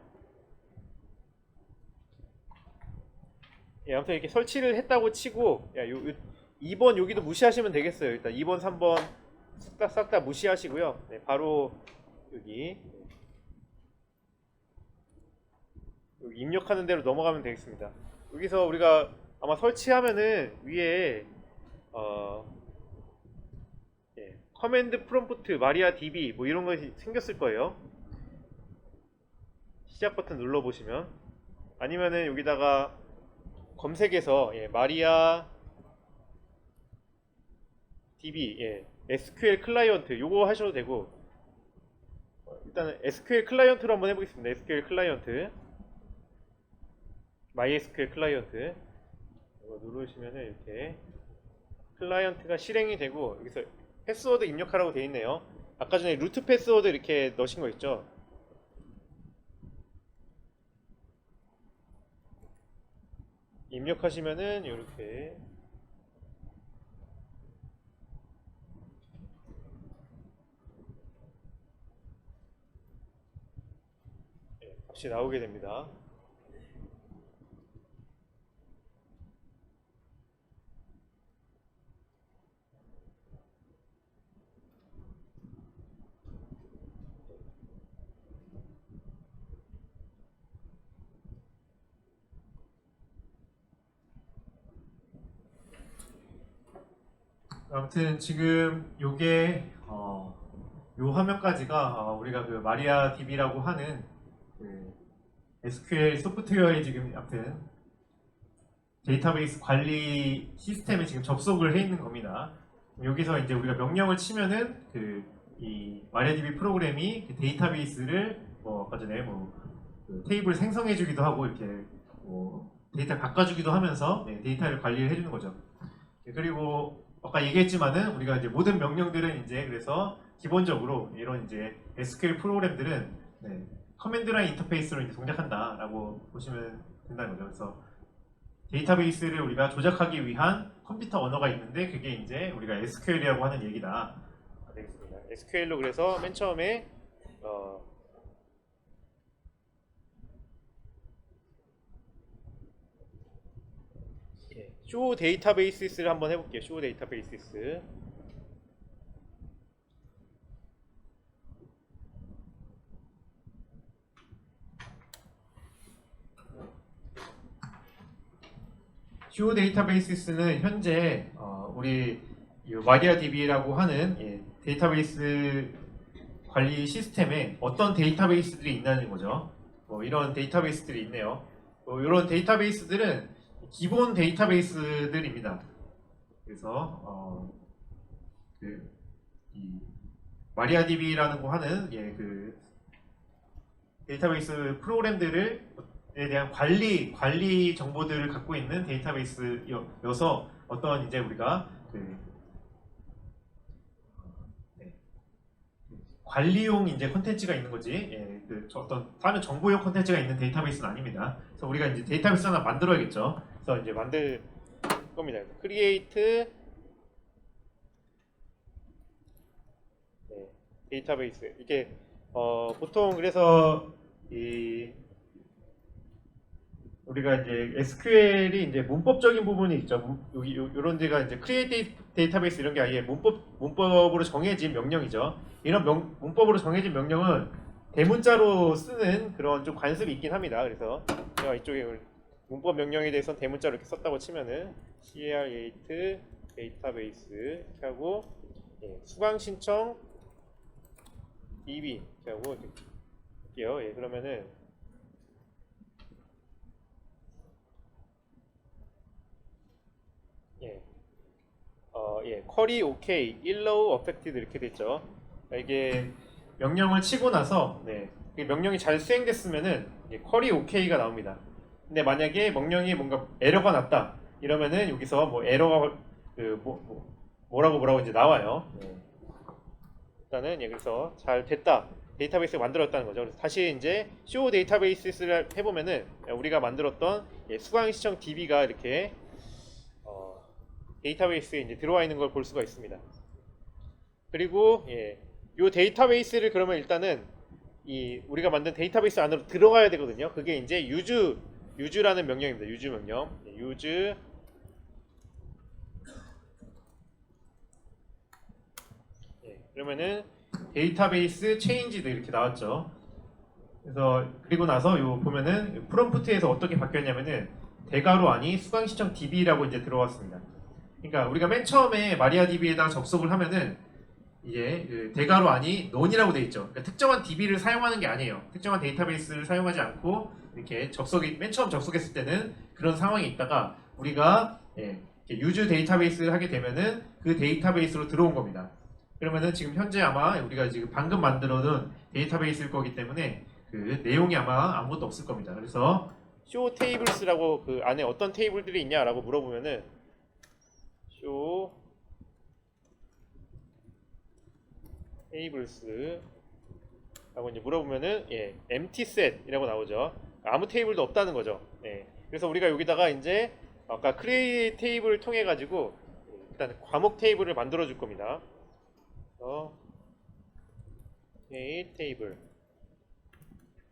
[SPEAKER 1] 아무튼 이렇게 설치를 했다고 치고 2번 여기도 무시하시면 되겠어요. 일단 2번, 3번 싹 다 무시하시고요. 바로 여기 입력하는 대로 넘어가면 되겠습니다. 여기서 우리가 아마 설치하면은 위에 커맨드 프롬프트, 마리아 DB 뭐 이런 것이 생겼을 거예요. 시작 버튼 눌러 보시면 아니면은 여기다가 검색해서 마리아 DB SQL 클라이언트 요거 하셔도 되고 일단은 SQL 클라이언트로 한번 해보겠습니다. SQL 클라이언트 MySQL 클라이언트 이거 누르시면은 이렇게 클라이언트가 실행이 되고 여기서 패스워드 입력하라고 되어 있네요. 아까 전에 루트 패스워드 이렇게 넣으신 거 있죠. 입력하시면은 이렇게 값이 나오게 됩니다. 아무튼 지금 요게 요 화면까지가 우리가 그 마리아 DB라고 하는 그 SQL 소프트웨어에 지금 아무튼 데이터베이스 관리 시스템에 지금 접속을 해 있는 겁니다. 여기서 이제 우리가 명령을 치면은 그 이 마리아DB 프로그램이 그 데이터베이스를 아까 전에 그 테이블 생성해주기도 하고 이렇게 데이터 바꿔주기도 하면서 데이터를 관리를 해주는 거죠. 그리고 아까 얘기했지만은 우리가 이제 모든 명령들은 이제 그래서 기본적으로 이런 이제 SQL 프로그램들은 커맨드 라인 인터페이스로 이제 동작한다라고 보시면 된다는 거죠. 그래서 데이터베이스를 우리가 조작하기 위한 컴퓨터 언어가 있는데 그게 이제 우리가 SQL이라고 하는 얘기다. 되겠습니다. SQL로 그래서 맨 처음에 쇼 데이터베이스를 한번 해볼게요. 쇼 데이터베이스. 쇼 데이터베이스는 현재 우리 마리아DB라고 하는 데이터베이스 관리 시스템에 어떤 데이터베이스들이 있다는 거죠. 이런 데이터베이스들이 있네요. 이런 데이터베이스들은 기본 데이터베이스들입니다. 그래서 이 마리아DB라는 거 하는 그 데이터베이스 프로그램들에 대한 관리 정보들을 갖고 있는 데이터베이스여서 어떤 이제 우리가 관리용 이제 콘텐츠가 있는 거지, 어떤 다른 정보용 콘텐츠가 있는 데이터베이스는 아닙니다. 그래서 우리가 이제 데이터베이스 하나 만들어야겠죠. 그래서 이제 만들 겁니다. create 데이터베이스. 이게 보통 그래서 우리가 이제 SQL이 이제 문법적인 부분이 있죠. 여기 이런 데가 이제 create 데이터베이스 이런 게 아예 문법으로 정해진 명령이죠. 이런 문법으로 정해진 명령은 대문자로 쓰는 그런 좀 관습이 있긴 합니다. 그래서 제가 이쪽에 문법 명령에 대해서는 대문자로 이렇게 썼다고 치면은 create 데이터베이스 이렇게 하고 수강 신청 db 이렇게 하고 할게요. 그러면은 쿼리 OK, 일로우 어펙티드 이렇게 됐죠. 이게 명령을 치고 나서 명령이 잘 수행됐으면은 쿼리 OK가 나옵니다. 근데 만약에 명령이 뭔가 에러가 났다 이러면은 여기서 에러가 뭐라고 이제 나와요. 일단은 여기서 잘 됐다. 데이터베이스가 만들었다는 거죠. 그래서 다시 이제 show 데이터베이스를 해보면은 우리가 만들었던 수강 시청 DB가 이렇게 데이터베이스에 이제 들어와 있는 걸 볼 수가 있습니다. 그리고 이 데이터베이스를 그러면 일단은 우리가 만든 데이터베이스 안으로 들어가야 되거든요. 그게 이제 use라는 명령입니다. use 명령. use 그러면은 데이터베이스 체인지도 이렇게 나왔죠. 그래서 그리고 나서 요 보면은 프롬프트에서 어떻게 바뀌었냐면은 대괄호 안이 수강 시청 DB라고 이제 들어왔습니다. 그러니까 우리가 맨 처음에 마리아DB에다가 접속을 하면은 이제 그 대괄호 안이 none이라고 돼 있죠. 그러니까 특정한 DB를 사용하는 게 아니에요. 특정한 데이터베이스를 사용하지 않고 이렇게 맨 처음 접속했을 때는 그런 상황이 있다가 우리가 use 데이터베이스를 하게 되면은 그 데이터베이스로 들어온 겁니다. 그러면은 지금 현재 아마 우리가 지금 방금 만들어둔 데이터베이스일 거기 때문에 그 내용이 아마 아무것도 없을 겁니다. 그래서 show tables라고 그 안에 어떤 테이블들이 있냐라고 물어보면은 show tables 라고 이제 물어보면은 empty set이라고 나오죠. 아무 테이블도 없다는 거죠. 그래서 우리가 여기다가 이제 아까 create 테이블을 통해 가지고 일단 과목 테이블을 만들어 줄 겁니다. create 테이블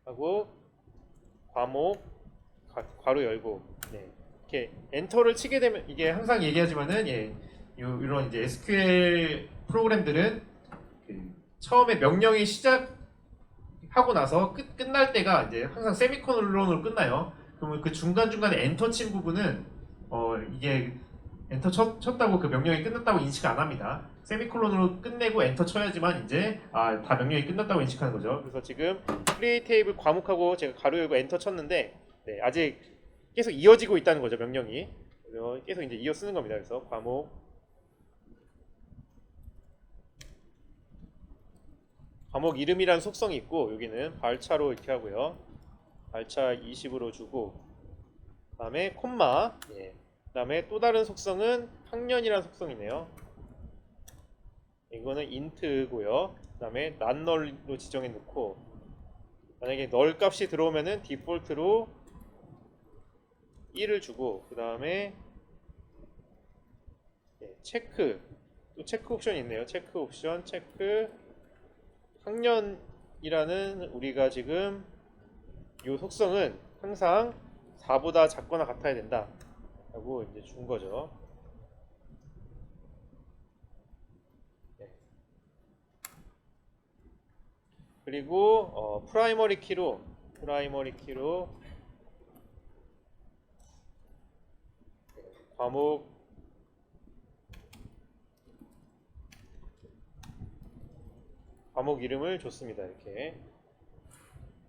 [SPEAKER 1] 하고 과목 괄호 열고 네. 이렇게 엔터를 치게 되면 이게 항상 얘기하지만은 이런 이제 SQL 프로그램들은 그 처음에 명령이 시작하고 나서 끝날 때가 이제 항상 세미콜론으로 끝나요. 그러면 그 중간중간에 엔터 친 부분은 이게 엔터 쳤다고 그 명령이 끝났다고 인식 안 합니다. 세미콜론으로 끝내고 엔터 쳐야지만 이제 다 명령이 끝났다고 인식하는 거죠. 그래서 지금 크리에이트 테이블 과목하고 제가 가로 열고 엔터 쳤는데 네, 아직 계속 이어지고 있다는 거죠, 명령이. 그래서 계속 이제 이어 쓰는 겁니다. 그래서 과목 이름이라는 속성이 있고 여기는 발차로 이렇게 하고요. 발차 20으로 주고 그다음에 콤마 그다음에 또 다른 속성은 학년이라는 속성이네요. 이거는 int고요. 그다음에 not null로 지정해 놓고 만약에 null 값이 들어오면은 디폴트로 1을 주고 그다음에 체크 또 체크 옵션이 있네요. 체크 옵션 체크 학년이라는 우리가 지금 이 속성은 항상 4보다 작거나 같아야 된다 라고 이제 준 거죠. 그리고 프라이머리 키로 과목 이름을 줬습니다. 이렇게.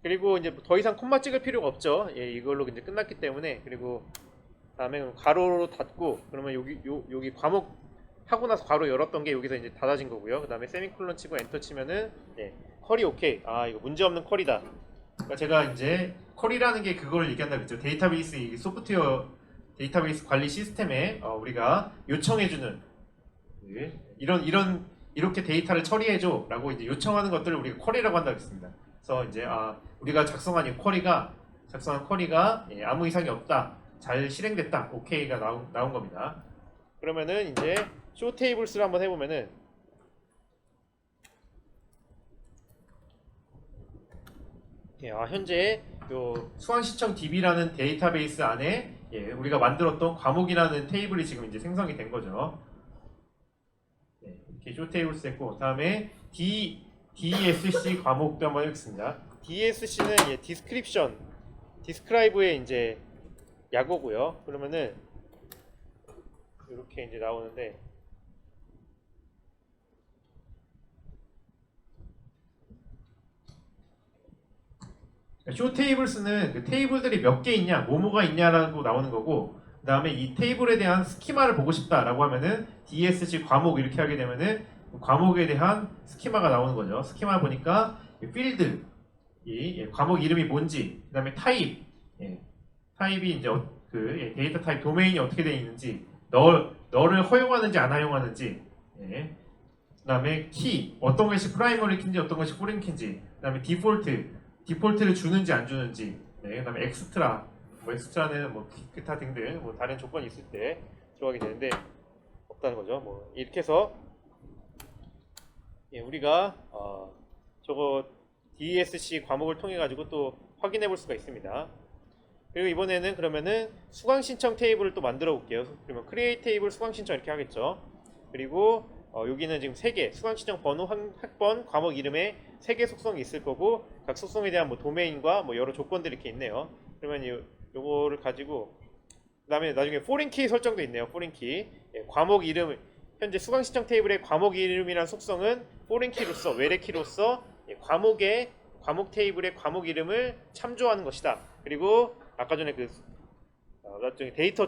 [SPEAKER 1] 그리고 이제 더 이상 콤마 찍을 필요가 없죠. 이걸로 이제 끝났기 때문에. 그리고 다음에 가로로 닫고 그러면 여기 과목 하고 나서 괄호 열었던 게 여기서 이제 닫아진 거고요. 그 다음에 세미콜론 치고 엔터 치면은 쿼리 오케이. 이거 문제 없는 쿼리다. 그러니까 제가 이제 쿼리라는 게 그걸 얘기한다고 했죠. 데이터베이스 소프트웨어 데이터베이스 관리 시스템에 우리가 요청해주는 이렇게 데이터를 처리해줘라고 이제 요청하는 것들을 우리가 쿼리라고 한다고 했습니다. 그래서 이제 우리가 작성한 쿼리가 아무 이상이 없다, 잘 실행됐다, 오케이가 나온 겁니다. 그러면은 이제 쇼 테이블스를 한번 해보면은 현재 요 수강시청 DB라는 데이터베이스 안에 우리가 만들었던 과목이라는 테이블이 지금 이제 생성이 된 거죠. 이렇게 쇼 테이블스 했고 다음에 DSC 과목도 한번 해보겠습니다. DSC는 디스크라이브의 이제 약어고요. 그러면은 이렇게 이제 나오는데 쇼 테이블스는 그 테이블들이 몇 개 있냐, 뭐뭐가 있냐라고 나오는 거고, 그 다음에 이 테이블에 대한 스키마를 보고 싶다라고 하면은 DSC 과목 이렇게 하게 되면은 과목에 대한 스키마가 나오는 거죠. 스키마 보니까 필드, 과목 이름이 뭔지, 그 다음에 타입, 타입이 이제 데이터 타입 도메인이 어떻게 되어 있는지, 너를 허용하는지 안 허용하는지, 그 다음에 키, 어떤 것이 프라이머리 키인지 어떤 것이 포린 키인지, 그 다음에 디폴트를 주는지 안 주는지, 그 다음에 엑스트라는 뭐 기타 등등 뭐 다른 조건이 있을 때 들어가게 되는데 없다는 거죠. 뭐 이렇게 해서 우리가 저거 DSC 과목을 통해 가지고 또 확인해 볼 수가 있습니다. 그리고 이번에는 그러면은 수강 신청 테이블을 또 만들어 볼게요. 그러면 크리에이트 테이블 수강 신청 이렇게 하겠죠. 그리고 여기는 지금 3개 수강 신청 번호, 학번, 과목 이름에 3개 속성이 있을 거고 각 속성에 대한 뭐 도메인과 뭐 여러 조건들이 이렇게 있네요. 그러면 요거를 가지고 그다음에 나중에 포린 키 설정도 있네요. 포린 키. 과목 이름 현재 수강 신청 테이블의 과목 이름이란 속성은 포린 키로서 외래 키로서 과목 테이블의 과목 이름을 참조하는 것이다. 그리고 아까 전에 나중에 데이터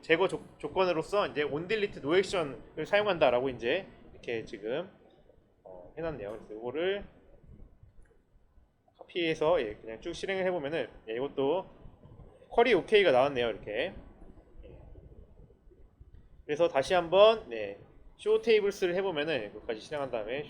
[SPEAKER 1] 제거 조건으로서 이제 onDelete noaction을 사용한다라고 이제 이렇게 지금 해놨네요. 그래서 이거를 카피해서 그냥 쭉 실행을 해보면은 이것도 쿼리 OK가 나왔네요. 이렇게. 그래서 다시 한번 쇼 테이블스를 해보면은 이것까지 실행한 다음에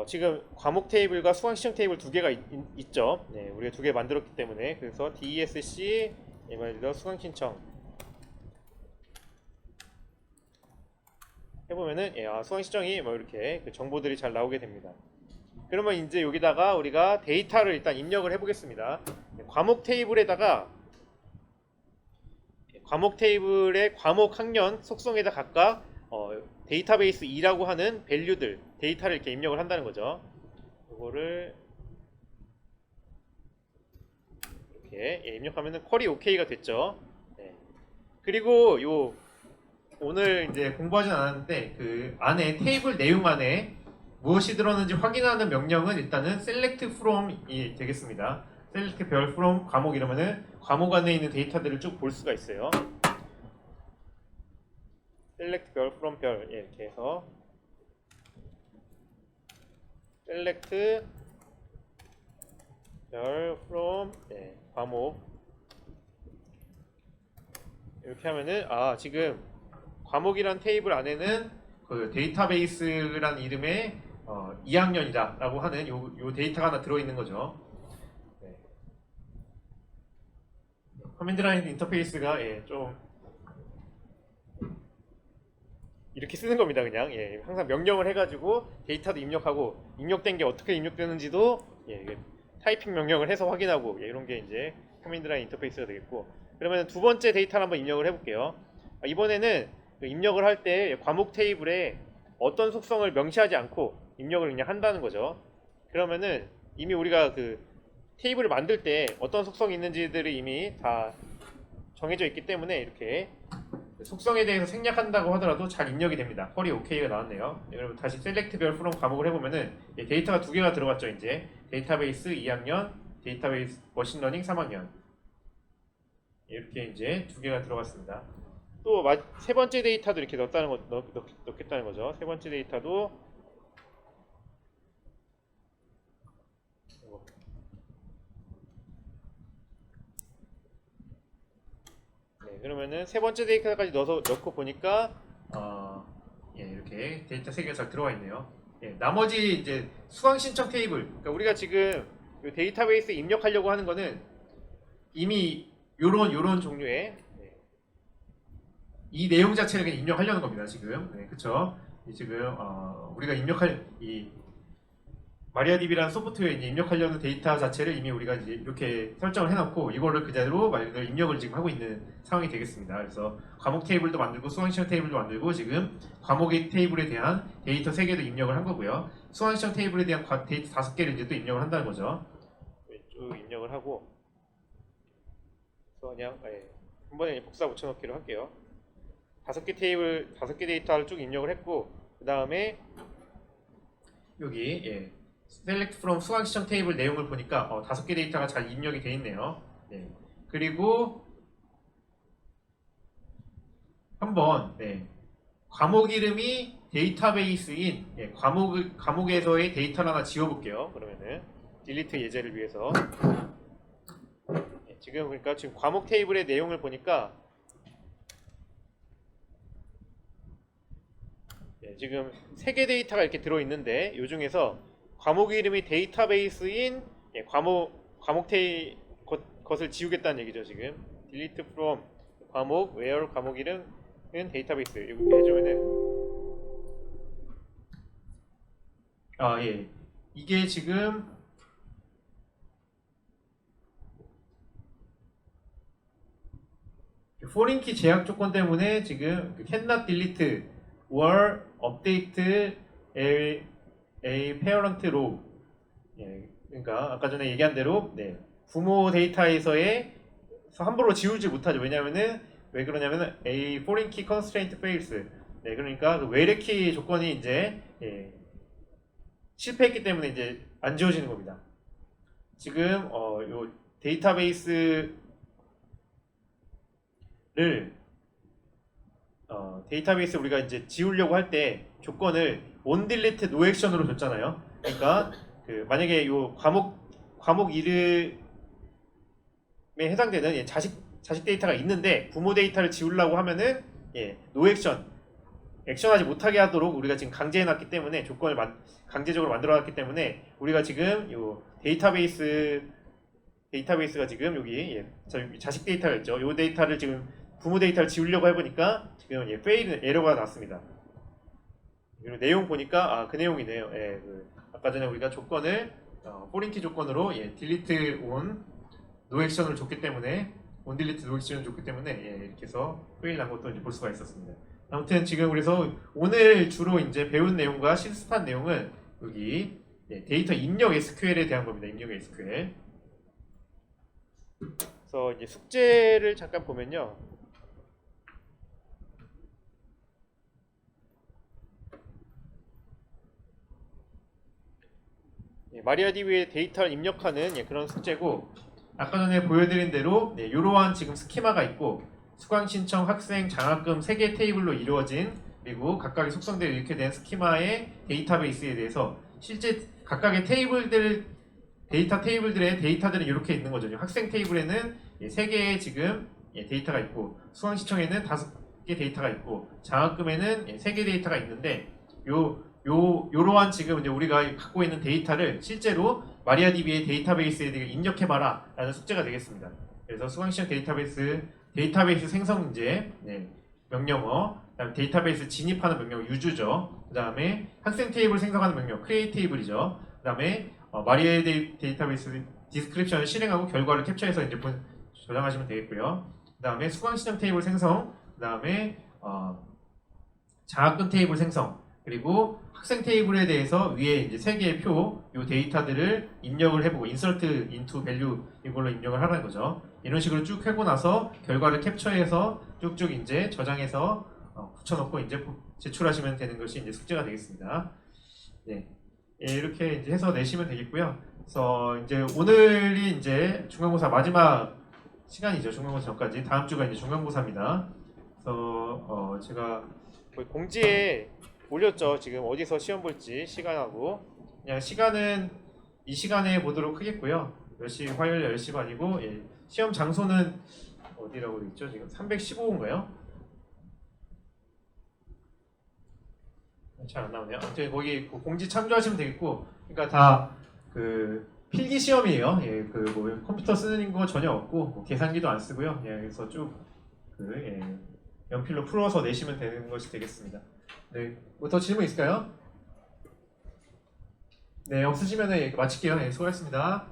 [SPEAKER 1] 지금 과목 테이블과 수강 신청 테이블 2개가 있죠. 우리가 2개 만들었기 때문에 그래서 DSC 예를 들어 수강 신청 해보면은 수강 신청이 뭐 이렇게 그 정보들이 잘 나오게 됩니다. 그러면 이제 여기다가 우리가 데이터를 일단 입력을 해보겠습니다. 과목 테이블에다가 과목 테이블의 과목 학년 속성에다 각각 데이터베이스 2라고 하는 밸류들 데이터를 이렇게 입력을 한다는 거죠. 이거를 이렇게 입력하면은 쿼리 OK가 됐죠. 네. 그리고 요 오늘 이제 공부하진 않았는데 그 안에 테이블 내용 안에 무엇이 들어있는지 확인하는 명령은 일단은 select from이 되겠습니다. select 별 from 과목 이러면은 과목 안에 있는 데이터들을 쭉 볼 수가 있어요. select 별 from 별 이렇게 해서 select 별 from 과목 이렇게 하면은 지금 과목이란 테이블 안에는 그 데이터베이스란 이름의 2학년이다 라고 하는 요 데이터가 하나 들어있는 거죠. 네. 커맨드 라인 인터페이스가 좀 이렇게 쓰는 겁니다. 그냥 항상 명령을 해가지고 데이터도 입력하고 입력된 게 어떻게 입력되는지도 타이핑 명령을 해서 확인하고 이런 게 이제 커맨드 라인 인터페이스가 되겠고, 그러면 두 번째 데이터를 한번 입력을 해볼게요. 이번에는 그 입력을 할 때 과목 테이블에 어떤 속성을 명시하지 않고 입력을 그냥 한다는 거죠. 그러면은 이미 우리가 그 테이블을 만들 때 어떤 속성이 있는지들이 이미 다 정해져 있기 때문에 이렇게 속성에 대해서 생략한다고 하더라도 잘 입력이 됩니다. 쿼리 OK가 나왔네요. 그럼 다시 셀렉트 별 프롬 과목을 해보면은 데이터가 두 개가 들어갔죠. 이제 데이터베이스 2학년, 데이터베이스 머신러닝 3학년 이렇게 이제 두 개가 들어갔습니다. 또 세 번째 데이터도 이렇게 넣겠다는 거죠. 세 번째 데이터도 그러면은 세 번째 데이터까지 넣고 보니까 이렇게 데이터 세 개가 잘 들어가 있네요. 나머지 이제 수강 신청 테이블, 그러니까 우리가 지금 이 데이터베이스에 입력하려고 하는 거는 이미 요런 종류의 이 내용 자체를 그냥 입력하려는 겁니다. 지금 그쵸? 지금 우리가 입력할 이 마리아DB라는 소프트웨어에 입력하려는 데이터 자체를 이미 우리가 이제 이렇게 설정을 해놓고 이거를 그대로 말 그대로 입력을 지금 하고 있는 상황이 되겠습니다. 그래서 과목 테이블도 만들고 수강시청 테이블도 만들고 지금 과목의 테이블에 대한 데이터 3개도 입력을 한 거고요. 수강시청 테이블에 대한 데이터 5개를 이제 또 입력을 한다는 거죠. 쭉 입력을 하고 그래서 그냥 한 번에 복사 붙여넣기로 할게요. 5개 테이블, 5개 데이터를 쭉 입력을 했고 그 다음에 여기 select from 수강 시청 테이블 내용을 보니까 5개 데이터가 잘 입력이 되어 있네요. 그리고 한번 과목 이름이 데이터베이스인 과목에서의 데이터를 하나 지워볼게요. 그러면은 딜리트 예제를 위해서 지금 그러니까 지금 과목 테이블의 내용을 보니까 지금 3개 데이터가 이렇게 들어있는데 이 중에서 과목 이름이 데이터베이스인 것을 지우겠다는 얘기죠. 지금 delete from 과목 where 과목 이름은 데이터베이스 이렇게 해주면은 이게 지금 포린키 제약 조건 때문에 지금 cannot delete or update a parent row. 그러니까 아까 전에 얘기한 대로 부모 데이터에서의 함부로 지우지 못하죠. 왜냐면은 왜 그러냐면은 a foreign key constraint fails. 그러니까 그 외래키 조건이 이제 실패했기 때문에 이제 안 지워지는 겁니다. 지금 요 데이터베이스를 데이터베이스 우리가 이제 지우려고 할 때 조건을 on delete no action으로 줬잖아요. 그러니까 만약에 요 과목 이름에 해당되는 자식 데이터가 있는데 부모 데이터를 지우려고 하면은 no action 액션하지 못하게 하도록 우리가 지금 강제해놨기 때문에 조건을 강제적으로 만들어놨기 때문에 우리가 지금 요 데이터베이스가 지금 여기 자식 데이터가 있죠. 요 데이터를 지금 부모 데이터를 지우려고 해보니까 지금 페일 에러가 났습니다. 그리고 내용 보니까 그 내용이네요. 예, 아까 전에 우리가 조건을 포린키 조건으로 딜리트 온 노 액션을 줬기 때문에 온 딜리트 노 액션을 줬기 때문에 이렇게 해서 페일 난 것도 이제 볼 수가 있었습니다. 아무튼 지금 그래서 오늘 주로 이제 배운 내용과 실습한 내용은 여기 데이터 입력 SQL에 대한 겁니다. 입력 SQL. 그래서 이제 숙제를 잠깐 보면요. 마리아DB에 데이터를 입력하는 그런 숙제고, 아까 전에 보여드린 대로 이러한 지금 스키마가 있고 수강 신청, 학생, 장학금 3개 테이블로 이루어진, 그리고 각각의 속성들이 이렇게 된 스키마의 데이터베이스에 대해서 실제 각각의 데이터 테이블들의 데이터들은 이렇게 있는 거죠. 학생 테이블에는 3개의 지금 데이터가 있고, 수강 신청에는 5개 데이터가 있고, 장학금에는 3개 데이터가 있는데, 요러한 지금 이제 우리가 갖고 있는 데이터를 실제로 마리아DB의 데이터베이스에 입력해봐라 라는 숙제가 되겠습니다. 그래서 수강시험 데이터베이스 생성 문제, 명령어, 그다음에 데이터베이스 진입하는 명령 유주죠. 그 다음에 학생 테이블 생성하는 명령 크리에이트 테이블이죠. 그 다음에 데이터베이스 디스크립션을 실행하고 결과를 캡처해서 이제 저장하시면 되겠고요. 그 다음에 수강시험 테이블 생성, 그 다음에 장학금 테이블 생성, 그리고 학생 테이블에 대해서 위에 이제 3개의 표, 요 데이터들을 입력을 해보고 insert into value 이걸로 입력을 하라는 거죠. 이런 식으로 쭉 하고 나서 결과를 캡처해서 쭉쭉 이제 저장해서 붙여놓고 이제 제출하시면 되는 것이 이제 숙제가 되겠습니다. 이렇게 이제 해서 내시면 되겠고요. 그래서 이제 오늘이 이제 중간고사 마지막 시간이죠. 중간고사 전까지 다음 주가 이제 중간고사입니다. 그래서 제가 공지에 올렸죠. 지금 어디서 시험 볼지 시간하고, 그냥 시간은 이 시간에 보도록 하겠고요. 10시 화요일 10시 반이고, 시험 장소는 어디라고 되어 있죠? 지금 315호인가요? 잘 안 나오네요. 아무튼 거기 공지 참조하시면 되겠고, 그러니까 다 필기 시험이에요. 뭐 컴퓨터 쓰는 거 전혀 없고, 뭐 계산기도 안 쓰고요. 그래서 쭉 연필로 풀어서 내시면 되는 것이 되겠습니다. 뭐 더 질문 있을까요? 없으시면 마칠게요. 수고하셨습니다.